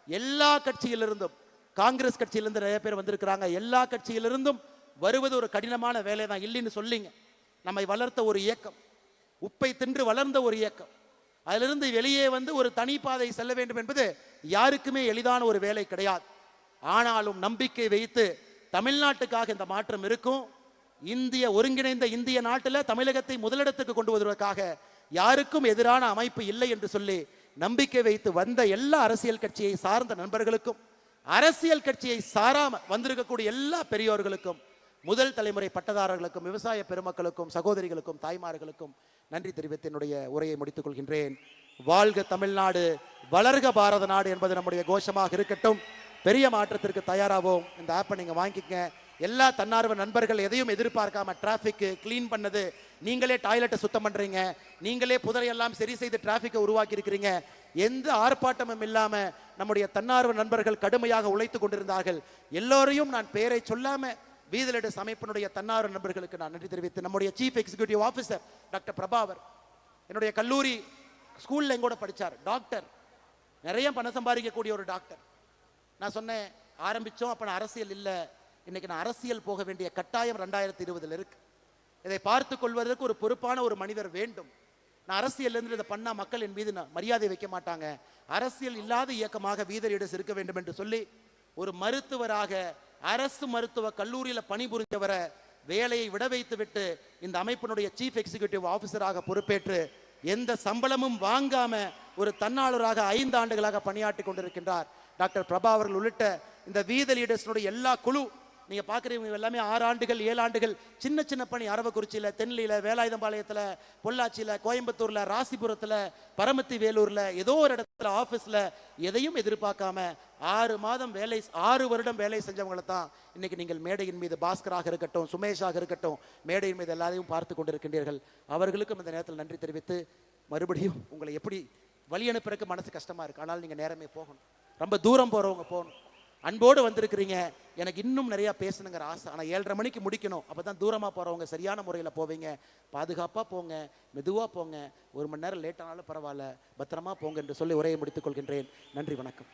எல்லா கட்சியிலிருந்தும், காங்கிரஸ் கட்சியிலிருந்து நிறைய பேர் வந்திருக்கிறாங்க. எல்லா கட்சியிலிருந்தும் வருவது ஒரு கடினமான வேலை தான் இல்லைன்னு சொல்லிங்க. நம்மை வளர்த்த ஒரு இயக்கம், உப்பை தின்று வளர்ந்த ஒரு இயக்கம், அதிலிருந்து வெளியே வந்து ஒரு தனிப்பாதை செல்ல வேண்டும் என்பது யாருக்குமே எளிதான ஒரு வேலை கிடையாது. ஆனாலும் நம்பிக்கை வைத்து தமிழ்நாட்டுக்காக இந்த மாற்றம் இருக்கும். ஒருங்கிணைந்த இந்திய நாட்டில் தமிழகத்தை முதலிடத்துக்கு கொண்டு வருவதற்காக யாருக்கும் எதிரான அமைப்பு இல்லை என்று சொல்லி நம்பிக்கை வைத்து வந்த எல்லா அரசியல் கட்சியை சார்ந்த நண்பர்களுக்கும், அரசியல் கட்சியை சாராம வந்திருக்கக்கூடிய எல்லா பெரியோர்களுக்கும், முதல் தலைமுறை பட்டதாரர்களுக்கும், விவசாய பெருமக்களுக்கும், சகோதரிகளுக்கும், தாய்மார்களுக்கும் நன்றி தெரிவித்து என்னுடைய உரையை முடித்துக் கொள்கின்றேன். வாழ்க தமிழ்நாடு, வளர்க பாரத நாடு என்பது நம்முடைய கோஷமாக இருக்கட்டும். பெரிய மாற்றத்திற்கு தயாராகவும் இந்த ஆப்பை நீங்க வாங்கிக்கங்க. எல்லா தன்னார்வ நண்பர்கள் எதையும் எதிர்பார்க்காம டிராஃபிக்கு கிளீன் பண்ணது, நீங்களே டாய்லெட்டை சுத்தம் பண்றீங்க, நீங்களே புதரையெல்லாம் சரி செய்து டிராஃபிக்கை உருவாக்கி இருக்கிறீங்க. எந்த ஆர்ப்பாட்டமும் இல்லாம நம்முடைய தன்னார்வ நண்பர்கள் கடுமையாக உழைத்து கொண்டிருந்தார்கள். எல்லோரையும் நான் பெயரை சொல்லாம வீதிலிடஸ் அமைப்பினுடைய தன்னார்வ நண்பர்களுக்கு நான் நன்றி தெரிவித்து, நம்முடைய சீஃப் எக்ஸிகியூட்டிவ் ஆஃபீஸர் டாக்டர் பிரபாவர், என்னுடைய கல்லூரி ஸ்கூல்ல எங்கூட படிச்சார், டாக்டர், நிறைய பணம் சம்பாதிக்கக்கூடிய ஒரு டாக்டர். நான் சொன்னேன், ஆரம்பிச்சோம் அப்ப நான் அரசியல் இல்லை, இன்னைக்கு நான் அரசியல் போக வேண்டிய கட்டாயம் 2020 இருக்கு. இதை பார்த்து கொள்வதற்கு ஒரு பொறுப்பான ஒரு மனிதர் வேண்டும். நான் அரசியல் இருந்து இதை பண்ணா மக்கள் என் மீது மரியாதை வைக்க மாட்டாங்க, அரசியல் இல்லாத இயக்கமாக வீதிலிடஸ் இருக்க வேண்டும் என்று சொல்லி, ஒரு மருத்துவராக அரசு மருத்துவ கல்லூரியில் பணிபுரிந்தவரை வேலையை விட வைத்து விட்டு இந்த அமைப்பினுடைய சீஃப் எக்ஸிகியூட்டிவ் ஆஃபீஸராக பொறுப்பேற்று எந்த சம்பளமும் வாங்காம ஒரு தன்னாளராக 5 ஆண்டுகளாக பணியாற்றி கொண்டிருக்கின்றார் டாக்டர் பிரபா அவர்கள் உள்ளிட்ட இந்த வீத லீடர்ஸுடைய எல்லா குழு நீங்கள் பார்க்குறவங்க எல்லாமே 6 ஆண்டுகள் 7 ஆண்டுகள் சின்ன சின்ன பணி, அரவக்குறிச்சியில், தென்னியில், வேலாயுதம்பாளையத்தில், பொள்ளாச்சியில், கோயம்புத்தூரில், ராசிபுரத்தில், பரமத்தி வேலூரில், ஏதோ ஒரு இடத்துல ஆஃபீஸில் எதையும் எதிர்பார்க்காம 6 மாதம் வேலை 6 வருடம் வேலை செஞ்சவங்களை தான் இன்னைக்கு நீங்கள் மேடையின் மீது பாஸ்கராக இருக்கட்டும், சுமேஷாக இருக்கட்டும், மேடையின் மீது எல்லாரையும் பார்த்து கொண்டிருக்கின்றீர்கள். அவர்களுக்கும் இந்த நேரத்தில் நன்றி தெரிவித்து மறுபடியும் உங்களை எப்படி வழி அனுப்புறதுக்கு மனசு கஷ்டமாக இருக்குது. ஆனால் நீங்கள் நேரமே போகணும், ரொம்ப தூரம் போகிறவங்க போகணும். அன்போடு வந்திருக்கிறீங்க, எனக்கு இன்னும் நிறையா பேசணுங்கிற ஆசை. ஆனால் 7:30 மணிக்கு முடிக்கணும். அப்போ தான் தூரமாக போகிறவங்க சரியான முறையில் போவீங்க. பாதுகாப்பாக போங்க, மெதுவாக போங்க, 1 மணி நேரம் லேட் ஆனாலும் பரவாயில்ல, பத்திரமா போங்க என்று சொல்லி உரையை முடித்துக் கொள்கின்றேன். நன்றி, வணக்கம்.